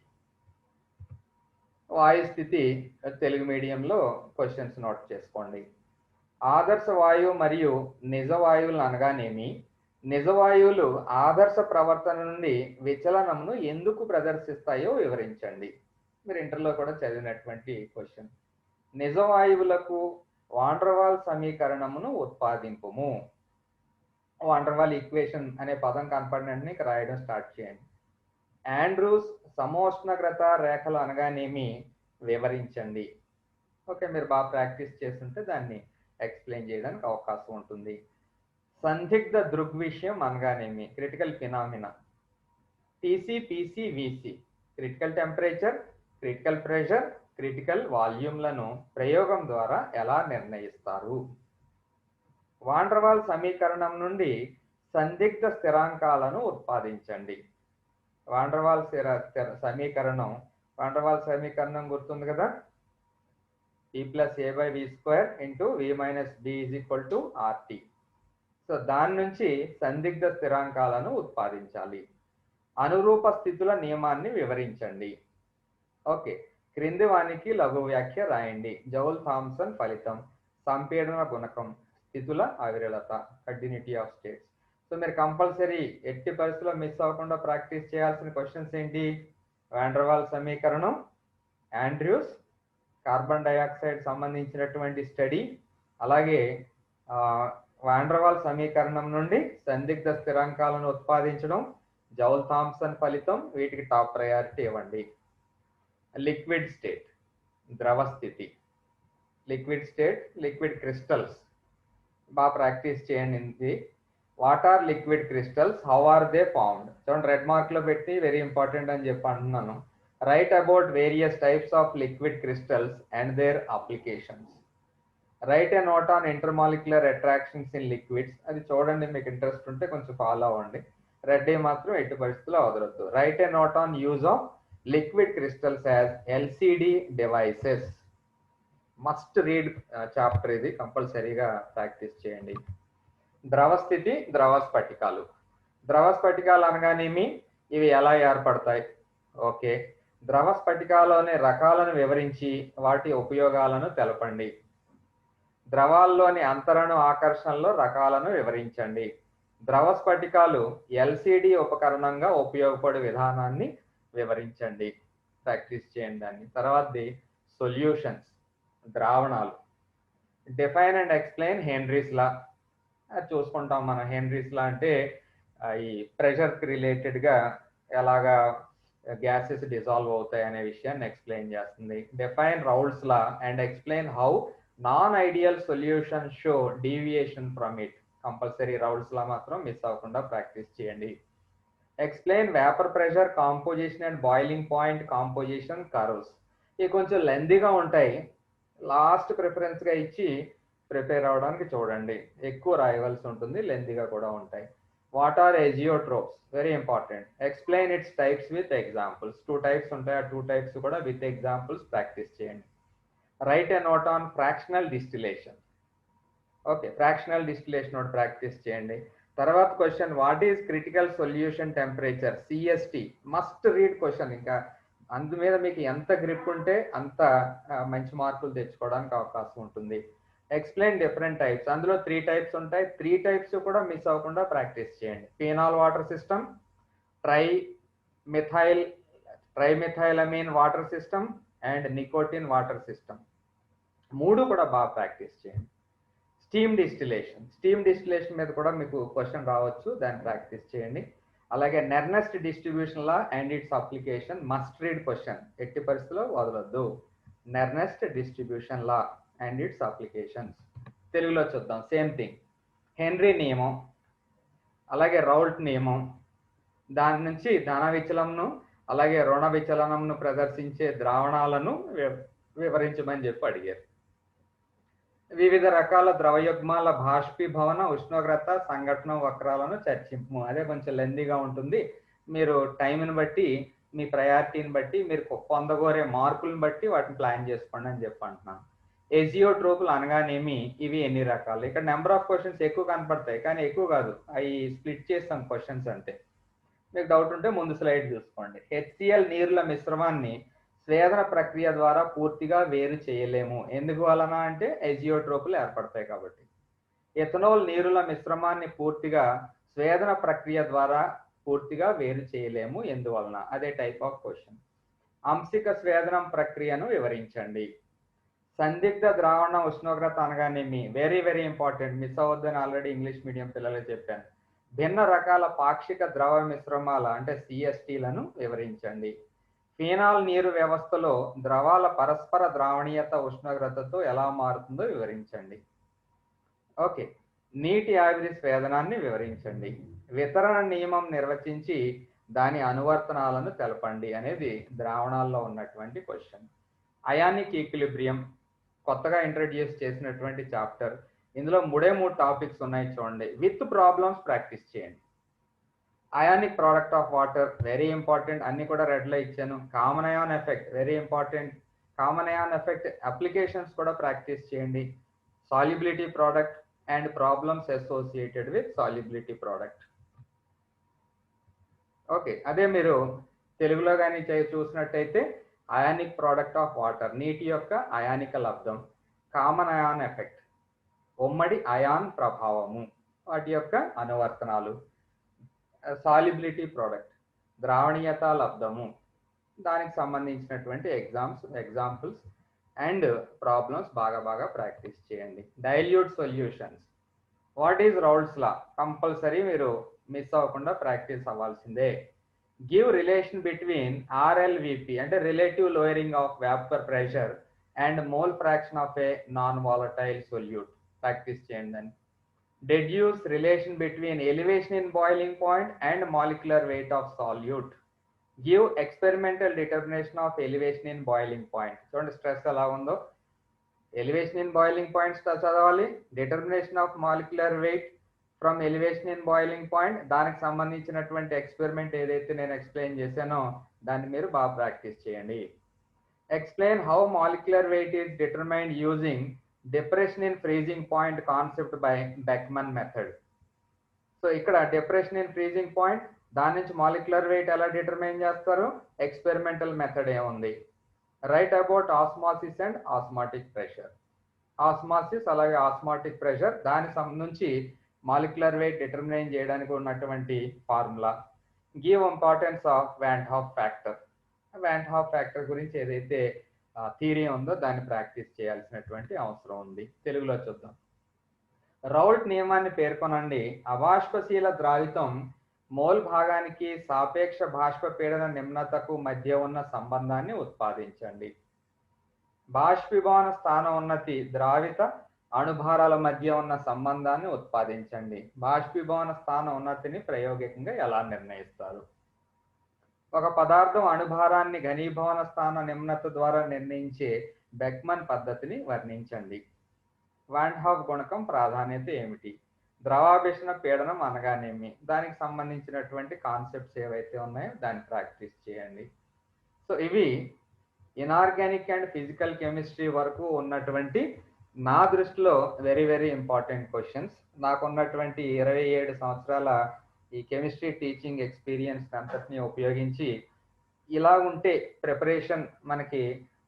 వాయు స్థితి తెలుగు మీడియంలో క్వశ్చన్స్ నోట్ చేసుకోండి. ఆదర్శ వాయువు మరియు నిజ వాయువులు అనగానేమి? నిజ వాయువులు ఆదర్శ ప్రవర్తన నుండి విచలనమును ఎందుకు ప్రదర్శిస్తాయో వివరించండి. మీరు ఇంటర్లో కూడా చదివినటువంటి క్వశ్చన్. నిజ వాయువులకు వాన్ డెర్ వాల్ సమీకరణమును ఉత్పాదింపుము. వాన్ డెర్ వాల్ ఈక్వేషన్ అనే పదం కనపడినట్టుని రాయడం స్టార్ట్ చేయండి. ఆండ్రూస్ సమోష్ణగ్రత రేఖలు అనగానేమి వివరించండి. ఓకే, మీరు బాగా ప్రాక్టీస్ చేస్తుంటే దాన్ని ఎక్స్ప్లెయిన్ చేయడానికి అవకాశం ఉంటుంది. సందిగ్ధ దృగ్విషయం అనగానేమి? Critical phenomena. TC, PC, VC, critical temperature, critical pressure, critical వాల్యూమ్లను ప్రయోగం ద్వారా ఎలా నిర్ణయిస్తారు? వాన్ డెర్ వాల్ సమీకరణం నుండి సందిగ్ధ స్థిరాంకాలను ఉత్పాదించండి. వాన్ డెర్ వాల్ సమీకరణం, వాన్ డెర్ వాల్ సమీకరణం గుర్తుంది కదా, E+A/v² into v - b = RT. So దాని నుంచి సందిగ్ధ స్థిరాంకాలను ఉత్పాదించాలి. అనురూప స్థితుల నియమాన్ని వివరించండి. ఓకే, క్రింది వానికి లఘు వ్యాఖ్య రాయండి. జౌల్ థామ్సన్ ఫలితం, సంపీడన గుణకం, స్థితుల అవిరళత, కంటిన్యూటీ ఆఫ్ స్టేట్స్. సో మీరు కంపల్సరీ ఎట్టి పరిస్థితుల్లో మిస్ అవ్వకుండా ప్రాక్టీస్ చేయాల్సిన క్వశ్చన్స్ ఏంటి? వాన్ డెర్ వాల్ సమీకరణం, ఆండ్రూస్, కార్బన్ డైఆక్సైడ్ సంబంధించినటువంటి స్టడీ, అలాగే వాన్ డెర్ వాల్ సమీకరణం నుండి సందిగ్ధ స్థిరాంకాలను ఉత్పాదించడం, జౌల్ థామ్సన్ ఫలితం, వీటికి టాప్ ప్రయారిటీ ఇవ్వండి. లిక్విడ్ స్టేట్, ద్రవ స్థితి. లిక్విడ్ స్టేట్, లిక్విడ్ క్రిస్టల్స్ బాగా ప్రాక్టీస్ చేయండి. What are liquid crystals, how are they formed? చూడండి, రెడ్ మార్క్ లో పెట్టి వెరీ ఇంపార్టెంట్ అని చెప్పి అంటున్నాను. Write about various types of liquid crystals and there applications. Right a note on intermolecular attractions in liquids. అది చూడండి, మీకు ఇంట్రెస్ట్ ఉంటే కొంచెం ఫాలో అవ్వండి. రెడ్ ఏ మాత్రం ఎట్టి పరిస్థితుల్లో వదలొద్దు. Right a note on use of liquid crystals as LCD devices. Must read chapter ఇది, కంపల్సరీగా ప్రాక్టీస్ చేయండి. ద్రవ స్థితి, ద్రవ స్ఫటికాలు. ద్రవ స్ఫటికాలు అనగానేమి? ఇవి ఎలా ఏర్పడతాయి? ఓకే, ద్రవ స్ఫటికాలోని రకాలను వివరించి వాటి ఉపయోగాలను తెలపండి. ద్రవాల్లోని అంతరణు ఆకర్షణలో రకాలను వివరించండి. ద్రవ స్ఫటికాలు LCD ఉపకరణంగా ఉపయోగపడే విధానాన్ని వివరించండి. ప్రాక్టీస్ చేయండి దాన్ని. తర్వాతది సొల్యూషన్స్, ద్రావణాలు. Define and explain Henry's law. అది చూసుకుంటాం మనం. హెన్రీస్ లా అంటే ఈ ప్రెషర్కి రిలేటెడ్గా ఎలాగా గ్యాసెస్ డిజాల్వ్ అవుతాయి అనే విషయాన్ని ఎక్స్ప్లెయిన్ చేస్తుంది. Define Raoult's law and explain how non ideal solution show deviation from it. Compulsory Raoult's లా మాత్రం మిస్ అవ్వకుండా ప్రాక్టీస్ చేయండి. Explain vapour pressure composition and boiling point composition curves. ఇవి కొంచెం లెందీగా ఉంటాయి, లాస్ట్ ప్రిఫరెన్స్గా ఇచ్చి ప్రిపేర్ అవడానికి చూడండి. ఎక్కువ రాయవలసి ఉంటుంది, లెందీగా కూడా ఉంటాయి. What are azeotropes? Very important. Explain its types with examples. 2 types ఉంటాయి, ఆ 2 టైప్స్ కూడా విత్ ఎగ్జాంపుల్స్ ప్రాక్టీస్ చేయండి. Write a note on fractional distillation. Okay, fractional distillation note practice చేయండి. తర్వాత question, what is critical solution temperature? CST must read question. ఇంకా అందు మీద మీకు ఎంత గ్రిప్ ఉంటే అంత మంచి మార్కులు తెచ్చుకోవడానికి అవకాశం ఉంటుంది. Explain different types. అందులో 3 టైప్స్ ఉంటాయి. 3 టైప్స్ కూడా మిస్ అవ్వకుండా ప్రాక్టీస్ చేయండి. Phenol water system, trimethylamine water system and nicotine water system. 3 కూడా బాగా ప్రాక్టీస్ చేయండి. స్టీమ్ డిస్టిలేషన్ మీద కూడా మీకు క్వశ్చన్ రావచ్చు, దాన్ని ప్రాక్టీస్ చేయండి. అలాగే నెర్నెస్ట్ distribution law and it's application must read question, ఎట్టి పరిస్థితుల్లో వదలొద్దు. నెర్నెస్ట్ distribution law and its applications. తెలుగులో చూద్దాం. Same thing. హెన్రీ నియమం, అలాగే రౌల్ట్ నియమం, దాని నుంచి ధన విచలనంను అలాగే రుణ విచలనంను ప్రదర్శించే ద్రావణాలను వివరించమని చెప్పి అడిగారు. వివిధ రకాల ద్రవయుగ్మాల బాష్పీభవన ఉష్ణోగ్రత సంఘటన వక్రాలను చర్చింపు. అదే కొంచెం లెందీగా ఉంటుంది. మీరు టైంని బట్టి, మీ ప్రయారిటీని బట్టి, మీరు పొందగోరే మార్కులను బట్టి వాటిని ప్లాన్ చేసుకోండి అని చెప్పి అంటున్నాను. ఎజియోట్రోపులు అనగానేమి, ఇవి ఎన్ని రకాలు? ఇక్కడ నెంబర్ ఆఫ్ క్వశ్చన్స్ ఎక్కువ కనపడతాయి, కానీ ఎక్కువ కాదు, అవి స్ప్లిట్ చేస్తాం క్వశ్చన్స్ అంతే. మీకు డౌట్ ఉంటే ముందు స్లైడ్ చూసుకోండి. హెచ్సిఎల్ నీరుల మిశ్రమాన్ని స్వేదన ప్రక్రియ ద్వారా పూర్తిగా వేరు చేయలేము. ఎందుకు వలన అంటే ఎజియోట్రోపులు ఏర్పడతాయి కాబట్టి. ఎథనాల్ నీరుల మిశ్రమాన్ని పూర్తిగా స్వేదన ప్రక్రియ ద్వారా పూర్తిగా వేరు చేయలేము. ఎందువలన? అదే టైప్ ఆఫ్ క్వశ్చన్. అంశిక స్వేదనం ప్రక్రియను వివరించండి. సందిగ్ధ ద్రావణ ఉష్ణోగ్రత అనగానేమి, వెరీ వెరీ ఇంపార్టెంట్, మిస్ అవ్వద్దని ఆల్రెడీ ఇంగ్లీష్ మీడియం పిల్లలకి చెప్పాను. భిన్న రకాల పాక్షిక ద్రవ మిశ్రమాల అంటే సిఎస్టీలను వివరించండి. ఫీనాల్ నీరు వ్యవస్థలో ద్రవాల పరస్పర ద్రావణీయత ఉష్ణోగ్రతతో ఎలా మారుతుందో వివరించండి. ఓకే. నీటి ఆవిరి స్వేదనాన్ని వివరించండి. వితరణ నియమం నిర్వచించి దాని అనువర్తనాలను తెలపండి అనేది ద్రావణాల్లో ఉన్నటువంటి క్వశ్చన్. అయానిక్ ఈక్విలిబ్రియం కొత్తగా ఇంట్రడ్యూస్ చేసినటువంటి చాప్టర్. ఇందులో 3 టాపిక్స్ ఉన్నాయి చూడండి. విత్ ప్రాబ్లమ్స్ ప్రాక్టీస్ చేయండి. Ionic product of water very important, అన్ని కూడా రెడ్లో ఇచ్చాను. Common ion effect very important, common ion effect applications కూడా ప్రాక్టీస్ చేయండి. Solubility product and problems associated with solubility product. Okay. అదే మీరు తెలుగులో కానీ చూసినట్టయితే అయానిక్ ప్రోడక్ట్ ఆఫ్ వాటర్, నీటి యొక్క అయానిక లబ్ధం. కామన్ అయాన్ ఎఫెక్ట్, ఉమ్మడి అయాన్ ప్రభావము, వాటి యొక్క అనువర్తనాలు. సాల్యుబిలిటీ ప్రోడక్ట్, ద్రావణీయత లబ్ధము, దానికి సంబంధించినటువంటి ఎగ్జాంపుల్స్ అండ్ ప్రాబ్లమ్స్ బాగా ప్రాక్టీస్ చేయండి. Dilute solutions, what is Raoult's law, compulsory మీరు మిస్ అవ్వకుండా ప్రాక్టీస్ అవ్వాల్సిందే. గివ్ రిలేషన్ బిట్వీన్ ఆర్ఎల్విపి అంటే relative lowering of vapour pressure and mole fraction of a non volatile solute, practice చేయండి. అని deduce relation between elevation in boiling point and molecular weight of solute. Give experimental determination of elevation in boiling point. చూడండి stress ఎలా ఉందో. Elevation in boiling point చదవాలి, determination of molecular weight from elevation in boiling point, దానికి సంబంధించినటువంటి experiment ఏదైతే నేను explain చేశానో దాన్ని మీరు బాగా ప్రాక్టీస్ చేయండి. Explain how molecular weight is determined using depression in freezing point concept by Beckmann method. So ఇక్కడ డిప్రెషన్ ఇన్ ఫ్రీజింగ్ పాయింట్, దాని నుంచి మాలిక్యులర్ వెయిట్ ఎలా డిటర్మైన్ చేస్తారు, ఎక్స్పెరిమెంటల్ మెథడ్ ఏముంది. Write about osmosis and osmotic pressure. Osmosis అలాగే osmotic pressure, దాని నుంచి molecular weight determine చేయడానికి ఉన్నటువంటి formula. Give importance of van't Hoff factor. Van't Hoff factor గురించి ఏదైతే థియరీ ఉందో దాన్ని ప్రాక్టీస్ చేయాల్సినటువంటి అవసరం ఉంది. తెలుగులో చూద్దాం. రౌల్ట్ నియమాన్ని పేర్కొనండి. అబాష్పశీల ద్రావితం మోల్ భాగానికి సాపేక్ష బాష్పపీడన నిమ్నతకు మధ్య ఉన్న సంబంధాన్ని ఉత్పాదించండి. బాష్పీభవన స్థాన ఉన్నతి ద్రావిత అణుభారాల మధ్య ఉన్న సంబంధాన్ని ఉత్పాదించండి. బాష్పీభవన స్థాన ఉన్నతిని ప్రయోగికంగా ఎలా నిర్ణయిస్తారు? ఒక పదార్థం అణుభారాన్ని ఘనీభవన స్థాన నిమ్నత ద్వారా నిర్ణయించే బెక్మన్ పద్ధతిని వర్ణించండి. వాన్ హాఫ్ గుణకం ప్రాధాన్యత ఏమిటి? ద్రవాభిషణ పీడనం అనగానేమి? దానికి సంబంధించినటువంటి కాన్సెప్ట్స్ ఏవైతే ఉన్నాయో దాన్ని ప్రాక్టీస్ చేయండి. సో ఇవి ఇనార్గానిక్ అండ్ ఫిజికల్ కెమిస్ట్రీ వరకు ఉన్నటువంటి నా దృష్టిలో వెరీ వెరీ ఇంపార్టెంట్ క్వశ్చన్స్. నాకున్నటువంటి 27 సంవత్సరాల ఈ కెమిస్ట్రీ టీచింగ్ ఎక్స్పీరియన్స్ అంతటిని ఉపయోగించి ఇలా ఉంటే ప్రిపరేషన్ మనకి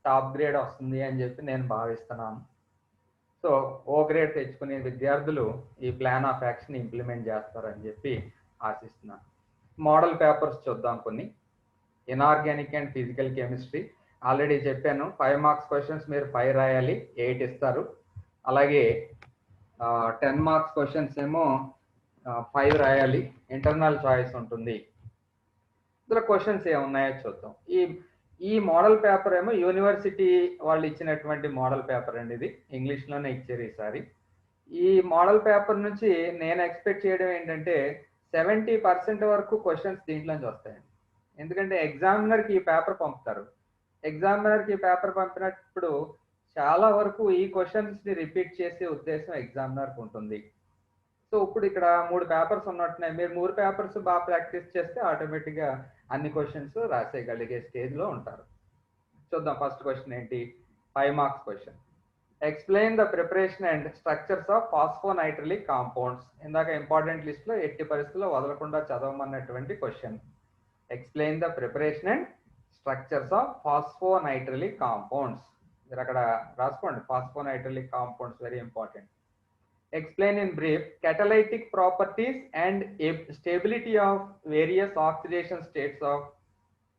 టాప్ గ్రేడ్ వస్తుంది అని చెప్పి నేను భావిస్తున్నాను. సో ఓ గ్రేడ్ తెచ్చుకునే విద్యార్థులు ఈ ప్లాన్ ఆఫ్ యాక్షన్ ఇంప్లిమెంట్ చేస్తారని చెప్పి ఆశిస్తున్నాను. మోడల్ పేపర్స్ చూద్దాం. కొన్ని inorganic and physical chemistry already చెప్పాను. 5 మార్క్స్ క్వశ్చన్స్ మీరు 5 రాయాలి, 8 ఇస్తారు. అలాగే 10 మార్క్స్ క్వశ్చన్స్ ఏమో 5 రాయాలి, ఇంటర్నల్ చాయిస్ ఉంటుంది. ఇందులో క్వశ్చన్స్ ఏమున్నాయో చూద్దాం. ఈ మోడల్ పేపర్ ఏమో యూనివర్సిటీ వాళ్ళు ఇచ్చినటువంటి మోడల్ పేపర్ అండి. ఇది ఇంగ్లీష్లోనే ఇచ్చారు ఈసారి. ఈ మోడల్ పేపర్ నుంచి నేను ఎక్స్పెక్ట్ చేయడం ఏంటంటే 70% వరకు క్వశ్చన్స్ దీంట్లోంచి వస్తాయండి. ఎందుకంటే ఎగ్జామినర్కి ఈ పేపర్ పంపుతారు. ఎగ్జామినర్కి ఈ పేపర్ పంపినప్పుడు చాలా వరకు ఈ క్వశ్చన్స్ని రిపీట్ చేసే ఉద్దేశం ఎగ్జామినర్కి ఉంటుంది. సో ఇప్పుడు ఇక్కడ 3 పేపర్స్ ఉన్నట్టున్నాయి. మీరు 3 పేపర్స్ బాగా ప్రాక్టీస్ చేస్తే ఆటోమేటిక్గా అన్ని క్వశ్చన్స్ రాసేయగలిగే స్టేజ్లో ఉంటారు. చూద్దాం ఫస్ట్ క్వశ్చన్ ఏంటి. 5 marks question. Explain the preparation and structures of phosphonitrilic compounds. ఇందాక ఇంపార్టెంట్ లిస్ట్లో ఎట్టి పరిస్థితుల్లో వదలకుండా చదవమన్నటువంటి question. Explain the preparation and structures of phosphonitrilic compounds. మీరు అక్కడ రాసుకోండి, phosphonitrilic compounds very important. Explain in brief catalytic properties and stability of various oxidation states of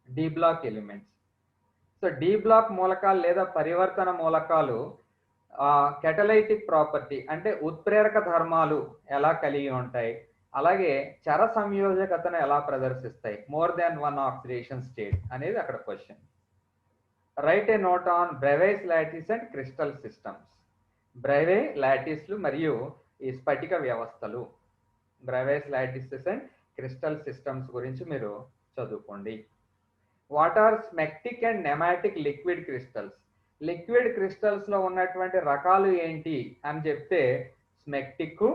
D block elements. So D block మూలకాలు లేదా పరివర్తన మూలకాలు catalytic property అంటే ఉత్ప్రేరక ధర్మాలు ఎలా కలిగి ఉంటాయి, అలాగే చర సంయోజకతను ఎలా ప్రదర్శిస్తాయి, more than one oxidation state అనేది అక్కడ question. Write a note on Bravais lattice and crystal systems. Bravais లాటిస్లు మరియు ఈ స్ఫటిక వ్యవస్థలు, Bravais lattices and crystal systems గురించి మీరు చదువుకోండి. What are smectic and nematic liquid crystals. Liquid క్రిస్టల్స్లో ఉన్నటువంటి రకాలు ఏంటి అని చెప్తే స్మెక్టిక్,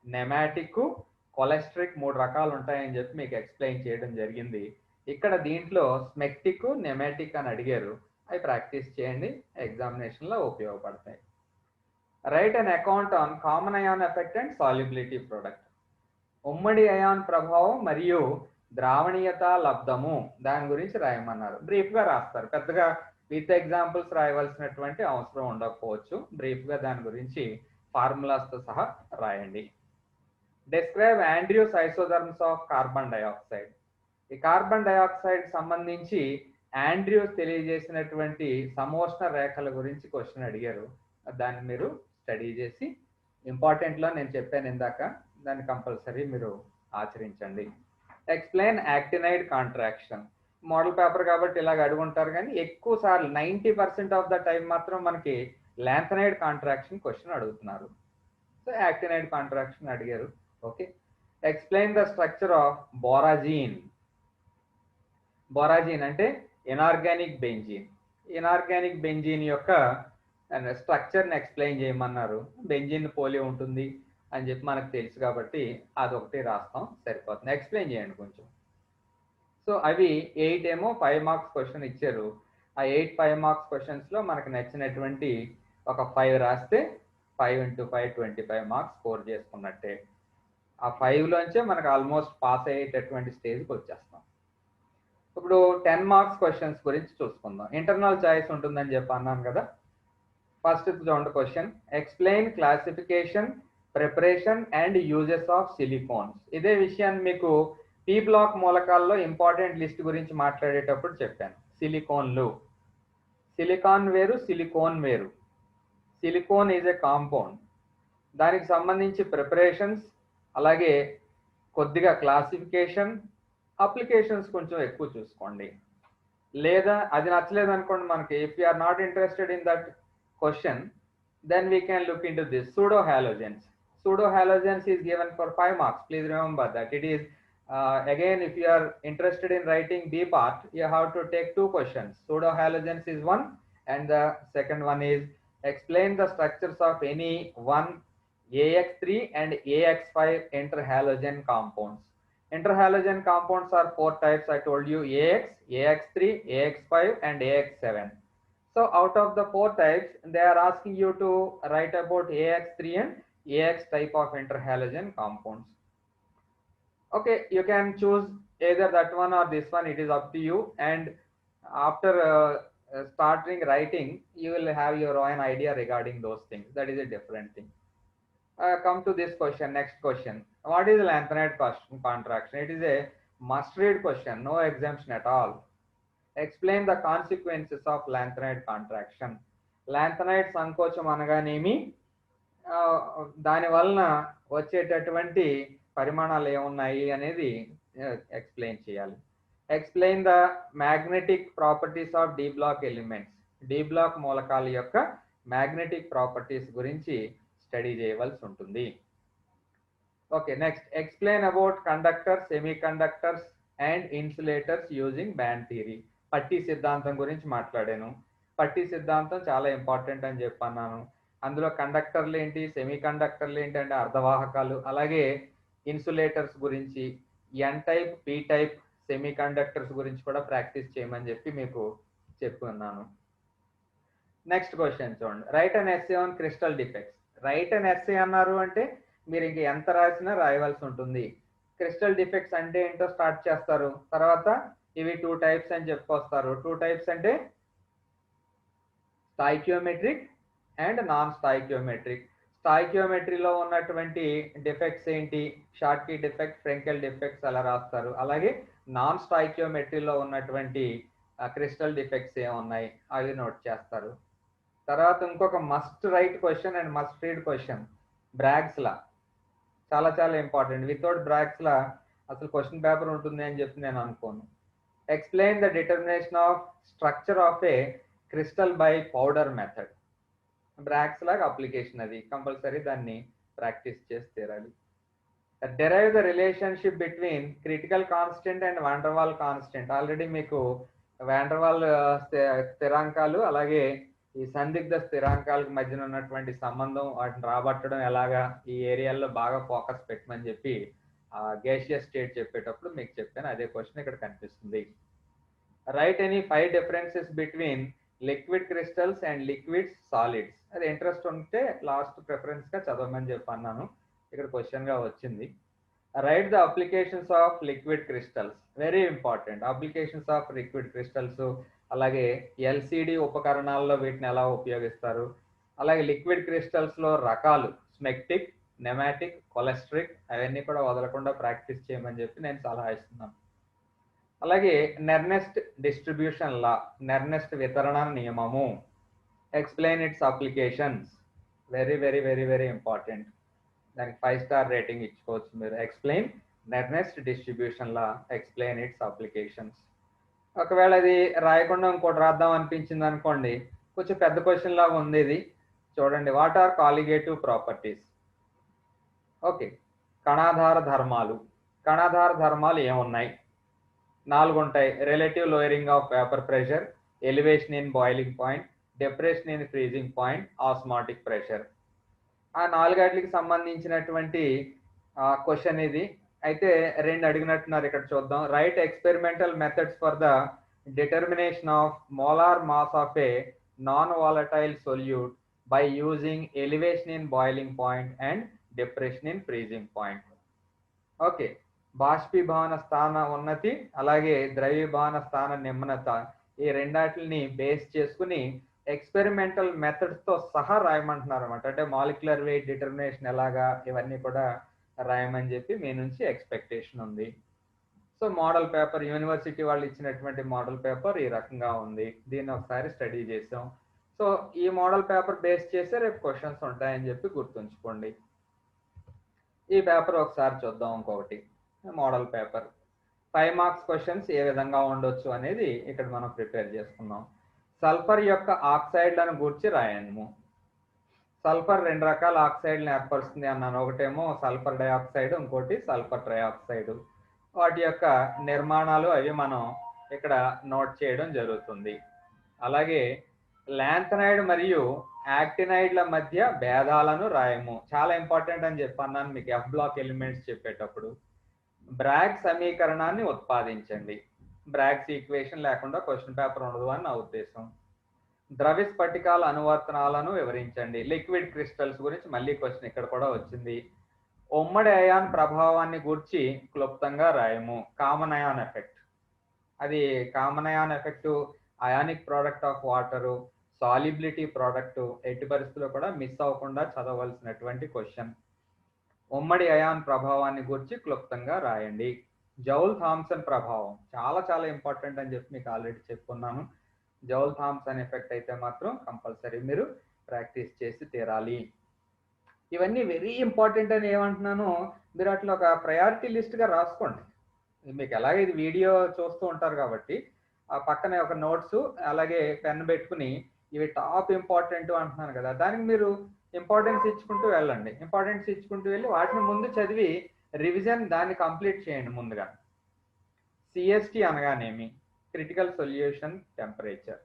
నెమాటిక్, కొలెస్ట్రిక్ 3 రకాలు ఉంటాయని చెప్పి మీకు ఎక్స్ప్లెయిన్ చేయడం జరిగింది. ఇక్కడ దీంట్లో స్మెక్టిక్, నెమాటిక్ అని అడిగారు. అవి ప్రాక్టీస్ చేయండి, ఎగ్జామినేషన్లో ఉపయోగపడతాయి. Write an account on common ion effect and solubility product. ఉమ్మడి అయాన్ ప్రభావం మరియు ద్రావణీయత లబ్ధము దాని గురించి రాయమన్నారు. బ్రీఫ్గా రాస్తారు, పెద్దగా విత్ ఎగ్జాంపుల్స్ రాయవలసినటువంటి అవసరం ఉండకపోవచ్చు. బ్రీఫ్గా దాని గురించి ఫార్ములాస్తో సహా రాయండి. Describe Andrews isotherms of carbon dioxide. ఈ కార్బన్ డైఆక్సైడ్ సంబంధించి ఆండ్రూస్ తెలియజేసినటువంటి సమోష్ణ రేఖల గురించి క్వశ్చన్ అడిగారు. దాన్ని మీరు స్టడీ చేసి ఇంపార్టెంట్లో నేను చెప్పాను ఇందాక, దాన్ని కంపల్సరీ మీరు ఆచరించండి. Explain actinide contraction. Model paper కాబట్టి ఇలాగ అడుగుంటారు, కానీ ఎక్కువ సార్లు 90% ఆఫ్ ద టైం మాత్రం మనకి లాంథనైడ్ కాంట్రాక్షన్ క్వశ్చన్ అడుగుతున్నారు. సో యాక్టినైడ్ కాంట్రాక్షన్ అడిగారు. Okay. Explain the structure of borazine. Borazine అంటే ఇనార్గానిక్ బెంజీన్. ఇనార్గానిక్ బెంజీన్ యొక్క స్ట్రక్చర్ని ఎక్స్ప్లెయిన్ చేయమన్నారు. బెంజీన్ పోలి ఉంటుంది అని చెప్పి మనకు తెలుసు కాబట్టి అదొకటి రాస్తాం, సరిపోతుంది. ఎక్స్ప్లెయిన్ చేయండి కొంచెం. సో అవి 8 ఏమో 5 మార్క్స్ క్వశ్చన్ ఇచ్చారు. ఆ 8 5 మార్క్స్ క్వశ్చన్స్లో మనకు నచ్చినటువంటి ఒక 5 రాస్తే 5 × 5 25 మార్క్స్ స్కోర్ చేసుకున్నట్టే. ఆ 5లోంచే మనకు ఆల్మోస్ట్ పాస్ అయ్యేటటువంటి స్టేజ్కి వచ్చేస్తాం. ఇప్పుడు 10 మార్క్స్ క్వశ్చన్స్ గురించి చూసుకుందాం. ఇంటర్నల్ చాయిస్ ఉంటుందని చెప్పి అన్నాను కదా. ఫస్ట్ చూడండి question. Explain classification, preparation and uses of silicones. ఇదే విషయాన్ని మీకు పీ బ్లాక్ మూలకాల్లో ఇంపార్టెంట్ లిస్ట్ గురించి మాట్లాడేటప్పుడు చెప్పాను. సిలికాన్లు, సిలికాన్ వేరు, సిలికోన్ వేరు. Silicone is a compound. దానికి సంబంధించి ప్రిపరేషన్స్, అలాగే కొద్దిగా క్లాసిఫికేషన్, అప్లికేషన్స్ కొంచెం ఎక్కువ చూసుకోండి. లేదా అది నచ్చలేదు అనుకోండి మనకి, if you are not interested in that question, then we can look into this pseudo halogens. Pseudo halogens is given for 5 marks. Please remember that it is again, if you are interested in writing B part, you have to take 2 questions. Pseudo halogens is one, and the second one is explain the structures of any one AX3 and AX5 interhalogen compounds. Interhalogen compounds are 4 types. I told you: AX, AX3, AX5 and AX7. So out of the 4 types, they are asking you to write about AX3 and AX type of interhalogen compounds. Okay, you can choose either that one or this one. It is up to you. And after starting writing, you will have your own idea regarding those things. That is a different thing. Come to this question. Next question. What is lanthanide contraction? It is a must-read question. No exemption at all. Explain the consequences of lanthanide contraction. Lanthanide సంకోచం అనగానేమి, దాని వలన వచ్చేటటువంటి పరిమాణాలు ఏమున్నాయి అనేది explain చేయాలి. Explain the magnetic properties of d block elements. D block మూలకాల యొక్క మ్యాగ్నెటిక్ ప్రాపర్టీస్ గురించి స్టడీ చేయవలసి ఉంటుంది. Okay, next explain about conductors, semi conductors and insulators using band theory. పట్టీ సిద్ధాంతం గురించి మాట్లాడాను. పట్టీ సిద్ధాంతం చాలా ఇంపార్టెంట్ అని చెప్పన్నాను. అందులో కండక్టర్లు ఏంటి, సెమీ కండక్టర్లు ఏంటి అంటే అర్ధవాహకాలు, అలాగే ఇన్సులేటర్స్ గురించి, n type, p type semi conductors గురించి కూడా ప్రాక్టీస్ చేయమని చెప్పి మీకు చెప్పుకున్నాను. నెక్స్ట్ క్వశ్చన్ చూడండి, write an essay on crystal defects. Write an essay అన్నారు అంటే మీరు ఇంక ఎంత రాసినా రాయవలసి ఉంటుంది. క్రిస్టల్ డిఫెక్ట్స్ అంటే ఏంటో స్టార్ట్ చేస్తారు, తర్వాత ఇవి 2 టైప్స్ అని చెప్పుకొస్తారు. 2 టైప్స్ అంటే స్టాయికియోమెట్రిక్ అండ్ నాన్ స్టాయికియోమెట్రిక్. స్టాయికియోమెట్రీలో ఉన్నటువంటి డిఫెక్ట్స్ ఏంటి, షార్ట్కీ డిఫెక్ట్, ఫ్రెంకెల్ డిఫెక్ట్స్ అలా రాస్తారు. అలాగే నాన్ స్టాయికియోమెట్రీలో ఉన్నటువంటి క్రిస్టల్ డిఫెక్ట్స్ ఏమున్నాయి అవి నోట్ చేస్తారు. తర్వాత ఇంకొక must write question and must read question, Bragg's law. చాలా చాలా ఇంపార్టెంట్. వితౌట్ బ్రాగ్స్ లా అసలు క్వశ్చన్ పేపర్ ఉంటుంది అని చెప్పి నేను అనుకోను. Explain the determination of structure of A crystal by powder method. Bragg's లాగా అప్లికేషన్, అది కంపల్సరీ దాన్ని ప్రాక్టీస్ చేసి తీరాలి. Derive the relationship between critical constant and van der Waal constant. Already మీకు వాండర్వాల్ స్థిరాంకాలు అలాగే ఈ సందిగ్ధ స్థిరాంకాలకు మధ్యన ఉన్నటువంటి సంబంధం, వాటిని రాబట్టడం ఎలాగా, ఈ ఏరియాల్లో బాగా ఫోకస్ పెట్టమని చెప్పి గ్యాసియస్ స్టేట్ చెప్పేటప్పుడు మీకు చెప్పాను. అదే క్వశ్చన్ ఇక్కడ కనిపిస్తుంది. Right any 5 differences between liquid crystals and liquid solids. అది ఇంట్రెస్ట్ ఉంటే లాస్ట్ ప్రిఫరెన్స్ గా చదవమని చెప్పి అన్నాను, ఇక్కడ క్వశ్చన్ గా వచ్చింది. Right the applications of liquid crystals. Very important. Applications of liquid crystals, అలాగే ఎల్సిడి ఉపకరణాల్లో వీటిని ఎలా ఉపయోగిస్తారు, అలాగే లిక్విడ్ క్రిస్టల్స్ లో రకాలు, స్మెక్టిక్, నెమాటిక్, కొలెస్ట్రిక్, అవన్నీ కూడా వదలకుండా ప్రాక్టీస్ చేయమని చెప్పి నేను సలహా ఇస్తున్నాను. అలాగే నెర్నెస్ట్ డిస్ట్రిబ్యూషన్ లా, నెర్నెస్ట్ వితరణ నియమము. Explain its applications. Very very very very important. దానికి 5 స్టార్ రేటింగ్ ఇచ్చుకోవచ్చు మీరు. ఎక్స్ప్లెయిన్ నెర్నెస్ట్ డిస్ట్రిబ్యూషన్ లా, ఎక్స్ప్లెయిన్ ఇట్స్ అప్లికేషన్స్. ఒకవేళ అది రాయకుండా ఇంకోటి రాద్దాం అనిపించింది అనుకోండి, కొంచెం పెద్ద క్వశ్చన్ లాగా ఉంది ఇది. చూడండి, what are colligative properties. Okay, కణాధార ధర్మాలు. కణాధార ధర్మాలు ఏమున్నాయి? 4 ఉంటాయి. Relative lowering of vapour pressure, elevation in boiling point, depression in freezing point, osmotic pressure. ఆ 4 వాటికి సంబంధించినటువంటి క్వశ్చన్ ఇది. అయితే 2 అడిగినట్టున్నారు, ఇక్కడ చూద్దాం. Write experimental methods for the determination of molar mass of a non volatile solute by using elevation in boiling point and depression in freezing point. Okay, బాష్పీభవన స్థాన ఉన్నతి అలాగే ద్రవీభవన స్థాన నిమ్నత, ఈ రెండాటిని బేస్ చేసుకుని ఎక్స్పెరిమెంటల్ మెథడ్స్ తో సహా రాయమంటున్నారు అనమాట. అంటే మాలిక్యులర్ వెయిట్ డిటర్మినేషన్ ఎలాగా, ఇవన్నీ కూడా రాయమని చెప్పి మీ నుంచి ఎక్స్పెక్టేషన్ ఉంది. సో మోడల్ పేపర్, యూనివర్సిటీ వాళ్ళు ఇచ్చినటువంటి మోడల్ పేపర్ ఈ రకంగా ఉంది. దీన్ని ఒకసారి స్టడీ చేసాం. సో ఈ మోడల్ పేపర్ బేస్ చేస్తే రేపు క్వశ్చన్స్ ఉంటాయని చెప్పి గుర్తుంచుకోండి. ఈ పేపర్ ఒకసారి చూద్దాం. ఇంకొకటి మోడల్ పేపర్ 5 మార్క్స్ క్వశ్చన్స్ ఏ విధంగా ఉండొచ్చు అనేది ఇక్కడ మనం ప్రిపేర్ చేసుకున్నాం. సల్ఫర్ యొక్క ఆక్సైడ్లను గూర్చి రాయము. సల్ఫర్ 2 రకాల ఆక్సైడ్లను ఏర్పరుస్తుంది అన్నాను. ఒకటేమో సల్ఫర్ డైఆక్సైడ్, ఇంకోటి సల్ఫర్ ట్రైఆక్సైడ్. వాటి యొక్క నిర్మాణాలు అవి మనం ఇక్కడ నోట్ చేయడం జరుగుతుంది. అలాగే లాంథనైడ్ మరియు యాక్టినైడ్ల మధ్య భేదాలను రాయము. చాలా ఇంపార్టెంట్ అని చెప్పన్నాను మీకు ఎఫ్ బ్లాక్ ఎలిమెంట్స్ చెప్పేటప్పుడు. బ్రాగ్ సమీకరణాన్ని ఉత్పాదించండి. బ్రాగ్స్ ఈక్వేషన్ లేకుండా క్వశ్చన్ పేపర్ ఉండదు అని నా ఉద్దేశం. ద్రవ్య స్ఫటికాల అనువర్తనాలను వివరించండి. లిక్విడ్ క్రిస్టల్స్ గురించి మళ్ళీ క్వశ్చన్ ఇక్కడ కూడా వచ్చింది. ఉమ్మడి అయాన్ ప్రభావాన్ని గూర్చి క్లుప్తంగా రాయము. కామన్ అయాన్ ఎఫెక్ట్, అది common ion effect, ionic product of water, solubility product, ఎట్టి పరిస్థితుల్లో కూడా మిస్ అవ్వకుండా చదవలసినటువంటి క్వశ్చన్. ఉమ్మడి అయాన్ ప్రభావాన్ని గురించి క్లుప్తంగా రాయండి. జౌల్ థామ్సన్ ప్రభావం చాలా చాలా ఇంపార్టెంట్ అని చెప్పి మీకు ఆల్రెడీ చెప్పుకున్నాను. జౌల్ థామ్సన్ ఎఫెక్ట్ అయితే మాత్రం కంపల్సరీ మీరు ప్రాక్టీస్ చేసి తీరాలి. ఇవన్నీ వెరీ ఇంపార్టెంట్ అని ఏమంటున్నాను, మీరు అట్లా ఒక ప్రయారిటీ లిస్ట్గా రాసుకోండి. మీకు ఎలాగ ఇది వీడియో చూస్తూ ఉంటారు కాబట్టి ఆ పక్కనే ఒక నోట్స్ అలాగే పెన్ పెట్టుకుని ఇవి టాప్ ఇంపార్టెంట్ అంటున్నాను కదా, దానికి మీరు ఇంపార్టెన్స్ ఇచ్చుకుంటూ వెళ్ళండి. ఇంపార్టెన్స్ ఇచ్చుకుంటూ వెళ్ళి వాటిని ముందు చదివి రివిజన్ దాన్ని కంప్లీట్ చేయండి ముందుగా. సిఎస్టి అనగానేమి? Critical solution temperature.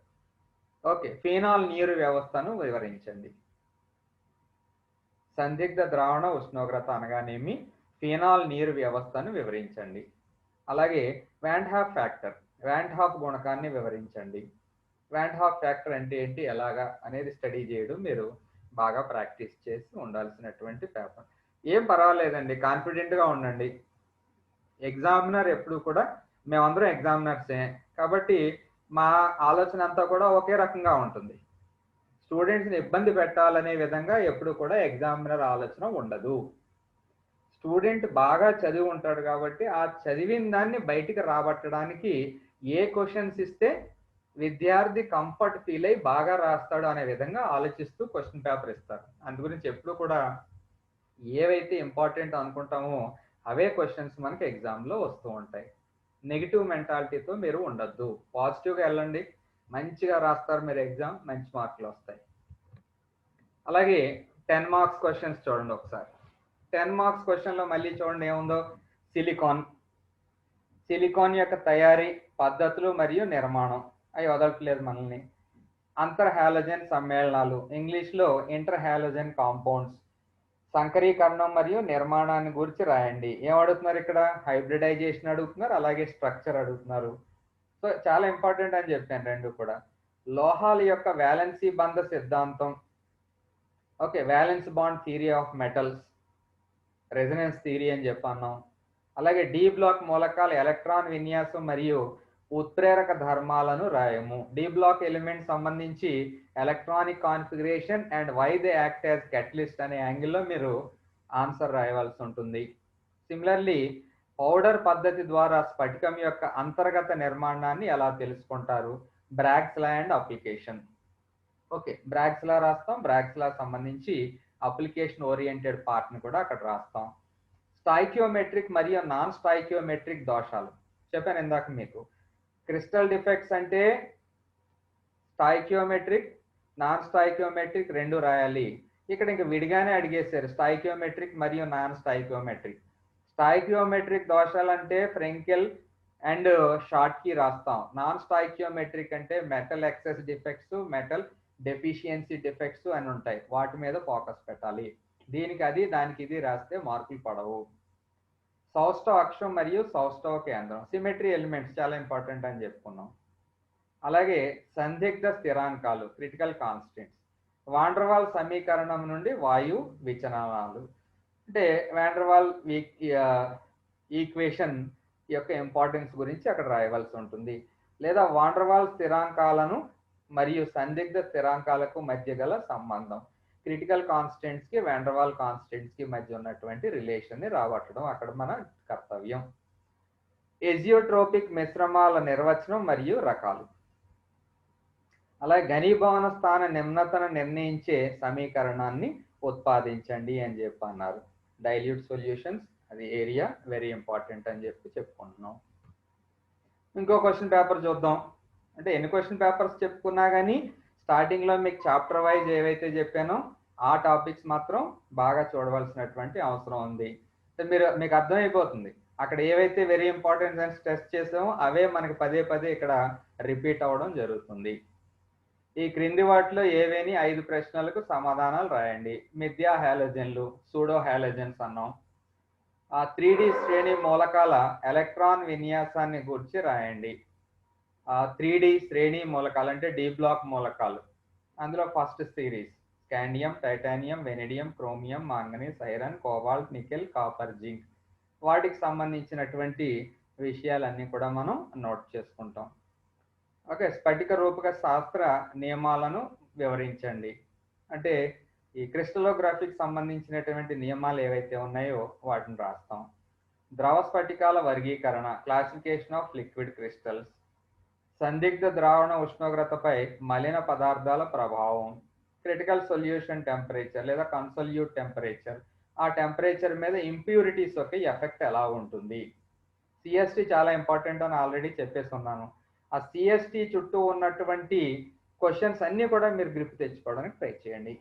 Okay, phenol నీరు వ్యవస్థను వివరించండి. సందిగ్ధ ద్రావణ ఉష్ణోగ్రత అనగానేమి? ఫీనాల్ నీరు వ్యవస్థను వివరించండి. అలాగే వ్యాంట్ హాఫ్ ఫ్యాక్టర్, వ్యాంట్ హాఫ్ గుణకాన్ని వివరించండి. వ్యాంట్ హాఫ్ ఫ్యాక్టర్ అంటే ఏంటి, ఎలాగా అనేది స్టడీ చేయడం మీరు బాగా ప్రాక్టీస్ చేసి ఉండాల్సినటువంటి పేపర్. ఏం పర్వాలేదండి, కాన్ఫిడెంట్గా ఉండండి. ఎగ్జామినర్ ఎప్పుడు కూడా, మేమందరం ఎగ్జామినర్సే కాబట్టి మా ఆలోచన అంతా కూడా ఒకే రకంగా ఉంటుంది. స్టూడెంట్స్ని ఇబ్బంది పెట్టాలనే విధంగా ఎప్పుడు కూడా ఎగ్జామినర్ ఆలోచన ఉండదు. స్టూడెంట్ బాగా చదివి ఉంటాడు కాబట్టి ఆ చదివిన దాన్ని బయటికి రాబట్టడానికి ఏ క్వశ్చన్స్ ఇస్తే విద్యార్థి కంఫర్ట్ ఫీల్ అయ్యి బాగా రాస్తాడు అనే విధంగా ఆలోచిస్తూ క్వశ్చన్ పేపర్ ఇస్తారు. అందు గురించి ఎప్పుడు కూడా ఏవైతే ఇంపార్టెంట్ అనుకుంటామో అవే క్వశ్చన్స్ మనకి ఎగ్జామ్లో వస్తూ ఉంటాయి. నెగిటివ్ మెంటాలిటీతో మీరు ఉండొద్దు, పాజిటివ్గా వెళ్ళండి, మంచిగా రాస్తారు మీరు ఎగ్జామ్, మంచి మార్కులు వస్తాయి. అలాగే 10 మార్క్స్ క్వశ్చన్స్ చూడండి ఒకసారి. 10 మార్క్స్ క్వశ్చన్లో మళ్ళీ చూడండి ఏముందో. సిలికాన్ యొక్క తయారీ పద్ధతులు మరియు నిర్మాణం, అవి వదలట్లేదు మనల్ని. అంతర్ హాలోజన్ సమ్మేళనాలు, ఇంగ్లీష్లో ఇంటర్ హాలోజన్ కాంపౌండ్స్. సంకరీకరణం మరియు నిర్మాణాన్ని గురించి రాయండి. ఏం అడుగుతున్నారు ఇక్కడ? హైబ్రిడైజేషన్ అడుగుతున్నారు, అలాగే స్ట్రక్చర్ అడుగుతున్నారు. సో చాలా ఇంపార్టెంట్ అని చెప్పాను రెండు కూడా. లోహాల యొక్క వ్యాలెన్సీ బంధ సిద్ధాంతం, okay, valence bond theory of metals, resonance theory అని చెప్పన్నాం. అలాగే డి బ్లాక్ మూలకాల ఎలక్ట్రాన్ విన్యాసం మరియు ఉత్ప్రేరక ధర్మాలను రాయము. డి బ్లాక్ ఎలిమెంట్ సంబంధించి electronic configuration and why they act as catalyst అనే యాంగిల్లో మీరు ఆన్సర్ రాయవలసి ఉంటుంది. సిమిలర్లీ పౌడర్ పద్ధతి ద్వారా స్ఫటికం యొక్క అంతర్గత నిర్మాణాన్ని ఎలా తెలుసుకుంటారు? Bragg's law and application. Okay, Bragg's law రాస్తాం, బ్రాగ్స్ లా సంబంధించి అప్లికేషన్ ఓరియంటెడ్ పార్ట్ని కూడా అక్కడ రాస్తాం. స్టాయికియోమెట్రిక్ మరియు నాన్ స్టాయికియోమెట్రిక్ దోషాలు చెప్పాను ఇందాక మీకు. క్రిస్టల్ డిఫెక్ట్స్ అంటే స్టాయికియోమెట్రిక్, నాన్ స్టాయికియోమెట్రిక్ రెండు రాయాలి. ఇక్కడ ఇంక విడిగానే అడిగేశారు స్టాయికియోమెట్రిక్ మరియు నాన్ స్టాయికియోమెట్రిక్. స్టాయికియోమెట్రిక్ దోషాలు అంటే ఫ్రెంకెల్ అండ్ షార్ట్కి రాస్తాం. నాన్ స్టాయికియోమెట్రిక్ అంటే metal excess defects, metal deficiency defects అని ఉంటాయి, వాటి మీద ఫోకస్ పెట్టాలి. దీనికి అది, దానికి ఇది రాస్తే మార్కులు పడవు. సౌష్టవ అక్షం మరియు సౌష్టవ కేంద్రం, సిమెట్రీ ఎలిమెంట్స్ చాలా ఇంపార్టెంట్ అని చెప్పుకున్నాం. అలాగే సందిగ్ధ స్థిరాంకాలు, క్రిటికల్ కాన్స్టెంట్స్. వాండర్వాల్ సమీకరణం నుండి వాయు విచలనాలు అంటే వాండర్వాల్ ఈక్వేషన్ యొక్క ఇంపార్టెన్స్ గురించి అక్కడ రాయవలసి ఉంటుంది. లేదా వాండర్వాల్ స్థిరాంకాలను మరియు సందిగ్ధ స్థిరాంకాలకు మధ్య గల సంబంధం, క్రిటికల్ కాన్స్టెంట్స్ కి వాండర్వాల్ కాన్స్టెంట్స్ కి మధ్య ఉన్నటువంటి రిలేషన్ ని రాబట్టడం అక్కడ మన కర్తవ్యం. ఎజియోట్రోపిక్ మిశ్రమాల నిర్వచనం మరియు రకాలు. అలాగే ఘనీభవన స్థాన నిమ్నతను నిర్ణయించే సమీకరణాన్ని ఉత్పాదించండి అని చెప్పి అన్నారు. డైల్యూట్ సొల్యూషన్స్, అది ఏరియా వెరీ ఇంపార్టెంట్ అని చెప్పుకుంటున్నాం. ఇంకో క్వశ్చన్ పేపర్ చూద్దాం. అంటే ఎన్ని క్వశ్చన్ పేపర్స్ చెప్పుకున్నా కానీ స్టార్టింగ్లో మీకు చాప్టర్ వైజ్ ఏవైతే చెప్పానో ఆ టాపిక్స్ మాత్రం బాగా చూడవలసినటువంటి అవసరం ఉంది. మీకు అర్థమైపోతుంది అక్కడ ఏవైతే వెరీ ఇంపార్టెంట్ అని స్ట్రెస్ చేసామో అవే మనకి పదే పదే ఇక్కడ రిపీట్ అవ్వడం జరుగుతుంది. ఈ క్రింది వాటిలో ఏవేని 5 ప్రశ్నలకు సమాధానాలు రాయండి. మిథ్యా హాలోజన్లు, సూడో హాలోజన్స్ అన్నాం. ఆ 3D శ్రేణి మూలకాల ఎలక్ట్రాన్ విన్యాసాన్ని గురించి రాయండి. 3D శ్రేణి మూలకాలు అంటే డి బ్లాక్ మూలకాలు, అందులో first series scandium, titanium, vanadium, chromium, manganese, iron, cobalt, nickel, copper, zinc, వాటికి సంబంధించినటువంటి విషయాలన్నీ కూడా మనం నోట్ చేసుకుంటాం. ఓకే, స్ఫటిక రూపక శాస్త్ర నియమాలను వివరించండి. అంటే ఈ క్రిస్టలోగ్రఫీకి సంబంధించినటువంటి నియమాలు ఏవైతే ఉన్నాయో వాటిని రాస్తాం. ద్రవ స్ఫటికాల వర్గీకరణ, క్లాసిఫికేషన్ ఆఫ్ లిక్విడ్ క్రిస్టల్స్. సందిగ్ధ ద్రావణ ఉష్ణోగ్రతపై మలిన పదార్థాల ప్రభావం. క్రిటికల్ సొల్యూషన్ టెంపరేచర్ లేదా కన్సల్యూట్ టెంపరేచర్, ఆ టెంపరేచర్ మీద ఇంప్యూరిటీస్ యొక్క ఎఫెక్ట్ ఎలా ఉంటుంది. సిఎస్టి చాలా ఇంపార్టెంట్ అని ఆల్రెడీ చెప్పేసి ఉన్నాను. ఆ సిఎస్టి చుట్టూ ఉన్నటువంటి క్వశ్చన్స్ అన్నీ కూడా మీరు గ్రిప్ తెచ్చుకోవడానికి ట్రై చేయండి.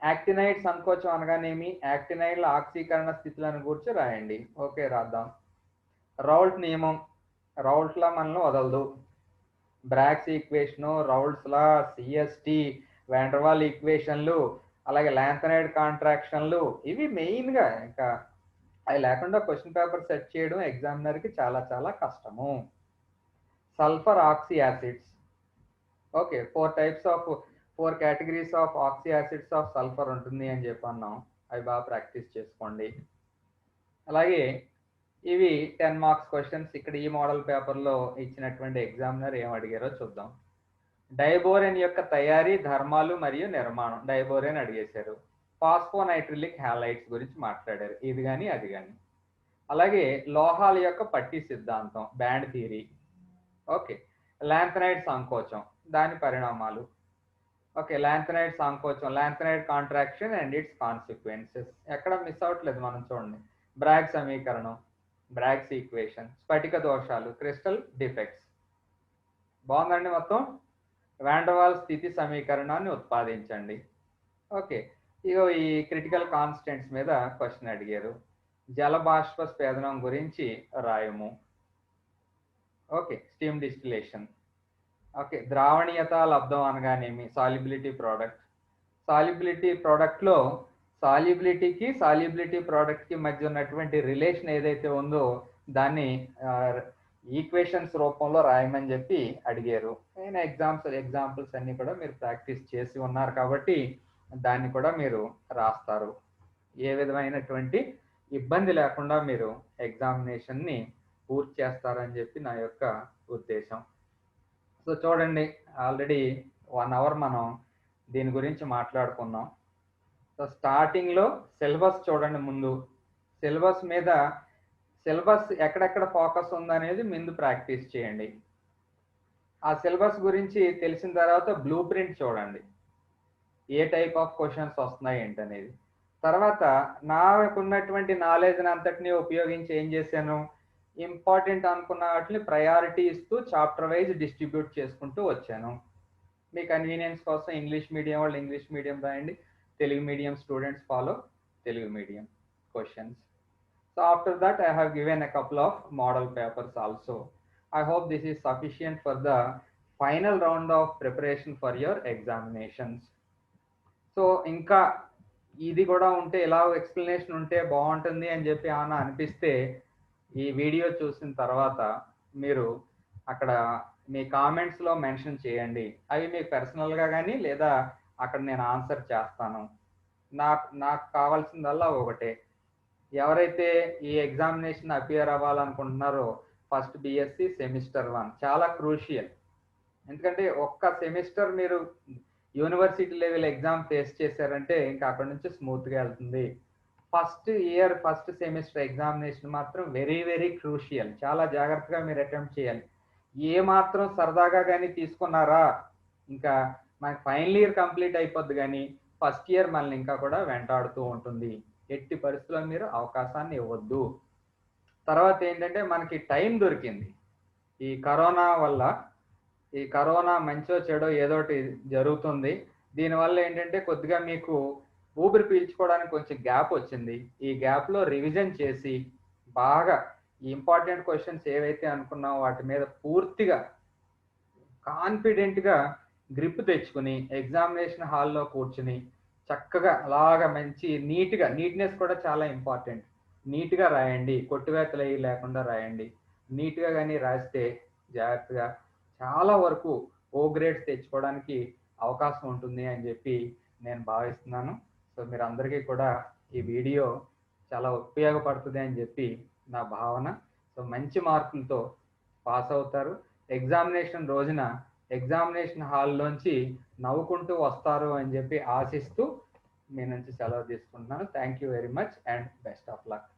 యాక్టినైడ్ సంకోచం అనగానేమి, యాక్టినైడ్ల ఆక్సీకరణ స్థితులను గురించి రాయండి. ఓకే, రాద్దాం. రౌల్ట్ నియమం, రౌల్ట్లా మనల్ని వదలదు. బ్రాగ్స్ ఈక్వేషను, రౌల్ట్స్లా, సిఎస్టి, వాండర్వాల్ ఈక్వేషన్లు, అలాగే లాంథనైడ్ కాంట్రాక్షన్లు, ఇవి మెయిన్గా ఇంకా అవి లేకుండా క్వశ్చన్ పేపర్ సెట్ చేయడం ఎగ్జామినర్కి చాలా చాలా కష్టము. Sulphur oxy acids, okay, 4 categories of oxy acids of sulphur ఉంటుంది అని చెప్పి అన్నాం. అవి బాగా ప్రాక్టీస్ చేసుకోండి. అలాగే ఇవి 10 మార్క్స్ క్వశ్చన్స్. ఇక్కడ ఈ మోడల్ పేపర్లో ఇచ్చినటువంటి ఎగ్జామినర్ ఏం అడిగారో చూద్దాం. డైబోరేన్ యొక్క తయారీ, ధర్మాలు మరియు నిర్మాణం, డైబోరేన్ అడిగేశారు. ఫాస్ఫోనైట్రిలిక్ హ్యాలైడ్స్ గురించి మాట్లాడారు, ఇది కానీ అది కానీ. అలాగే లోహాల యొక్క పట్టి సిద్ధాంతం, బ్యాండ్ థియరీ. ఓకే, లాంథనైడ్ సంకోచం, దాని పరిణామాలు. ఓకే, లాంథనైడ్ సంకోచం, lanthanide contraction and it's consequences. ఎక్కడ మిస్ అవ్వట్లేదు మనం, చూడండి. బ్రాగ్ సమీకరణం, బ్రాగ్స్ ఈక్వేషన్, స్ఫటిక దోషాలు, క్రిస్టల్ డిఫెక్ట్స్. బాగుందండి మొత్తం. వాండర్వాల్ స్థితి సమీకరణాన్ని ఉత్పాదించండి. ఓకే, ఇగో ఈ క్రిటికల్ కాన్స్టెంట్స్ మీద క్వశ్చన్ అడిగారు. జలబాష్ప స్వేదనం గురించి రాయము. Okay, steam distillation. ఓకే, ద్రావణీయత లబ్ధం అనగానేమి, సాల్యుబిలిటీ ప్రోడక్ట్. సాల్యుబిలిటీ ప్రోడక్ట్లో సాల్యుబిలిటీ ప్రోడక్ట్కి మధ్య ఉన్నటువంటి రిలేషన్ ఏదైతే ఉందో దాన్ని ఈక్వేషన్స్ రూపంలో రాయమని చెప్పి అడిగారు. నేను ఎగ్జాంపుల్స్ అన్ని కూడా మీరు ప్రాక్టీస్ చేసి ఉన్నారు కాబట్టి దాన్ని కూడా మీరు రాస్తారు. ఏ విధమైనటువంటి ఇబ్బంది లేకుండా మీరు ఎగ్జామినేషన్ని పూర్తి చేస్తారని చెప్పి నా యొక్క ఉద్దేశం. సో చూడండి, ఆల్రెడీ 1 అవర్ మనం దీని గురించి మాట్లాడుకున్నాం. సో స్టార్టింగ్లో సిలబస్ చూడండి. ముందు సిలబస్ ఎక్కడెక్కడ ఫోకస్ ఉందనేది ముందు ప్రాక్టీస్ చేయండి. ఆ సిలబస్ గురించి తెలిసిన తర్వాత బ్లూ ప్రింట్ చూడండి, ఏ టైప్ ఆఫ్ క్వశ్చన్స్ వస్తున్నాయి ఏంటనేది. తర్వాత నాకున్నటువంటి నాలెడ్జ్ని అంతటినీ ఉపయోగించి ఏం చేశాను, ఇంపార్టెంట్ అనుకున్న వాటిని ప్రయారిటీ ఇస్తూ చాప్టర్ వైజ్ డిస్ట్రిబ్యూట్ చేసుకుంటూ వచ్చాను. మీ కన్వీనియన్స్ కోసం ఇంగ్లీష్ మీడియం వాళ్ళు ఇంగ్లీష్ మీడియం రాయండి, Telugu medium students follow Telugu medium questions. So after that I have given a couple of model papers also. I hope this is sufficient for the final round of preparation for your examinations. So ఇంకా ఇది కూడా ఉంటే, ఇలా explanation ఉంటే బాగుంటుంది అని చెప్పి ఏమన్నా అనిపిస్తే ఈ వీడియో చూసిన తర్వాత మీరు అక్కడ మీ కామెంట్స్లో మెన్షన్ చేయండి. అవి మీకు పర్సనల్గా కానీ లేదా అక్కడ నేను ఆన్సర్ చేస్తాను. నాకు కావాల్సిందల్లా ఒకటే, ఎవరైతే ఈ ఎగ్జామినేషన్ అపియర్ అవ్వాలనుకుంటున్నారో ఫస్ట్ బిఎస్సి సెమిస్టర్ 1 చాలా క్రూషియల్. ఎందుకంటే ఒక్క సెమిస్టర్ మీరు యూనివర్సిటీ లెవెల్ ఎగ్జామ్ ఫేస్ చేశారంటే ఇంకా అక్కడ నుంచి స్మూత్గా వెళ్తుంది. ఫస్ట్ సెమిస్టర్ ఎగ్జామినేషన్ మాత్రం వెరీ వెరీ క్రూషియల్. చాలా జాగ్రత్తగా మీరు అటెంప్ట్ చేయాలి. ఏ మాత్రం సరదాగా కానీ తీసుకున్నారా ఇంకా మనకి ఫైనల్ ఇయర్ కంప్లీట్ అయిపోద్ది, కానీ ఫస్ట్ ఇయర్ మనల్ని ఇంకా కూడా వెంటాడుతూ ఉంటుంది. ఎట్టి పరిస్థితుల్లో మీరు అవకాశాన్ని ఇవ్వద్దు. తర్వాత ఏంటంటే మనకి టైం దొరికింది ఈ కరోనా వల్ల. ఈ కరోనా మంచో చెడో ఏదోటి జరుగుతుంది. దీనివల్ల ఏంటంటే కొద్దిగా మీకు ఊపిరి పీల్చుకోవడానికి కొంచెం గ్యాప్ వచ్చింది. ఈ గ్యాప్లో రివిజన్ చేసి బాగా ఇంపార్టెంట్ క్వశ్చన్స్ ఏవైతే అనుకున్నామో వాటి మీద పూర్తిగా కాన్ఫిడెంట్గా గ్రిప్ తెచ్చుకుని ఎగ్జామినేషన్ హాల్లో కూర్చుని చక్కగా అలాగా మంచి నీట్నెస్ కూడా చాలా ఇంపార్టెంట్. నీట్గా రాయండి, కొట్టువేతలు అయ్యి లేకుండా రాయండి. నీట్గా కానీ రాస్తే జాగ్రత్తగా చాలా వరకు ఓ గ్రేడ్స్ తెచ్చుకోవడానికి అవకాశం ఉంటుంది అని చెప్పి నేను భావిస్తున్నాను. సో మీరు అందరికీ కూడా ఈ వీడియో చాలా ఉపయోగపడుతుంది అని చెప్పి నా భావన. సో మంచి మార్కులతో పాస్ అవుతారు. ఎగ్జామినేషన్ రోజున ఎగ్జామినేషన్ హాల్లోంచి నవ్వుకుంటూ వస్తారు అని చెప్పి ఆశిస్తూ మీ నుంచి సెలవు తీసుకుంటున్నాను. Thank you very much and best of luck.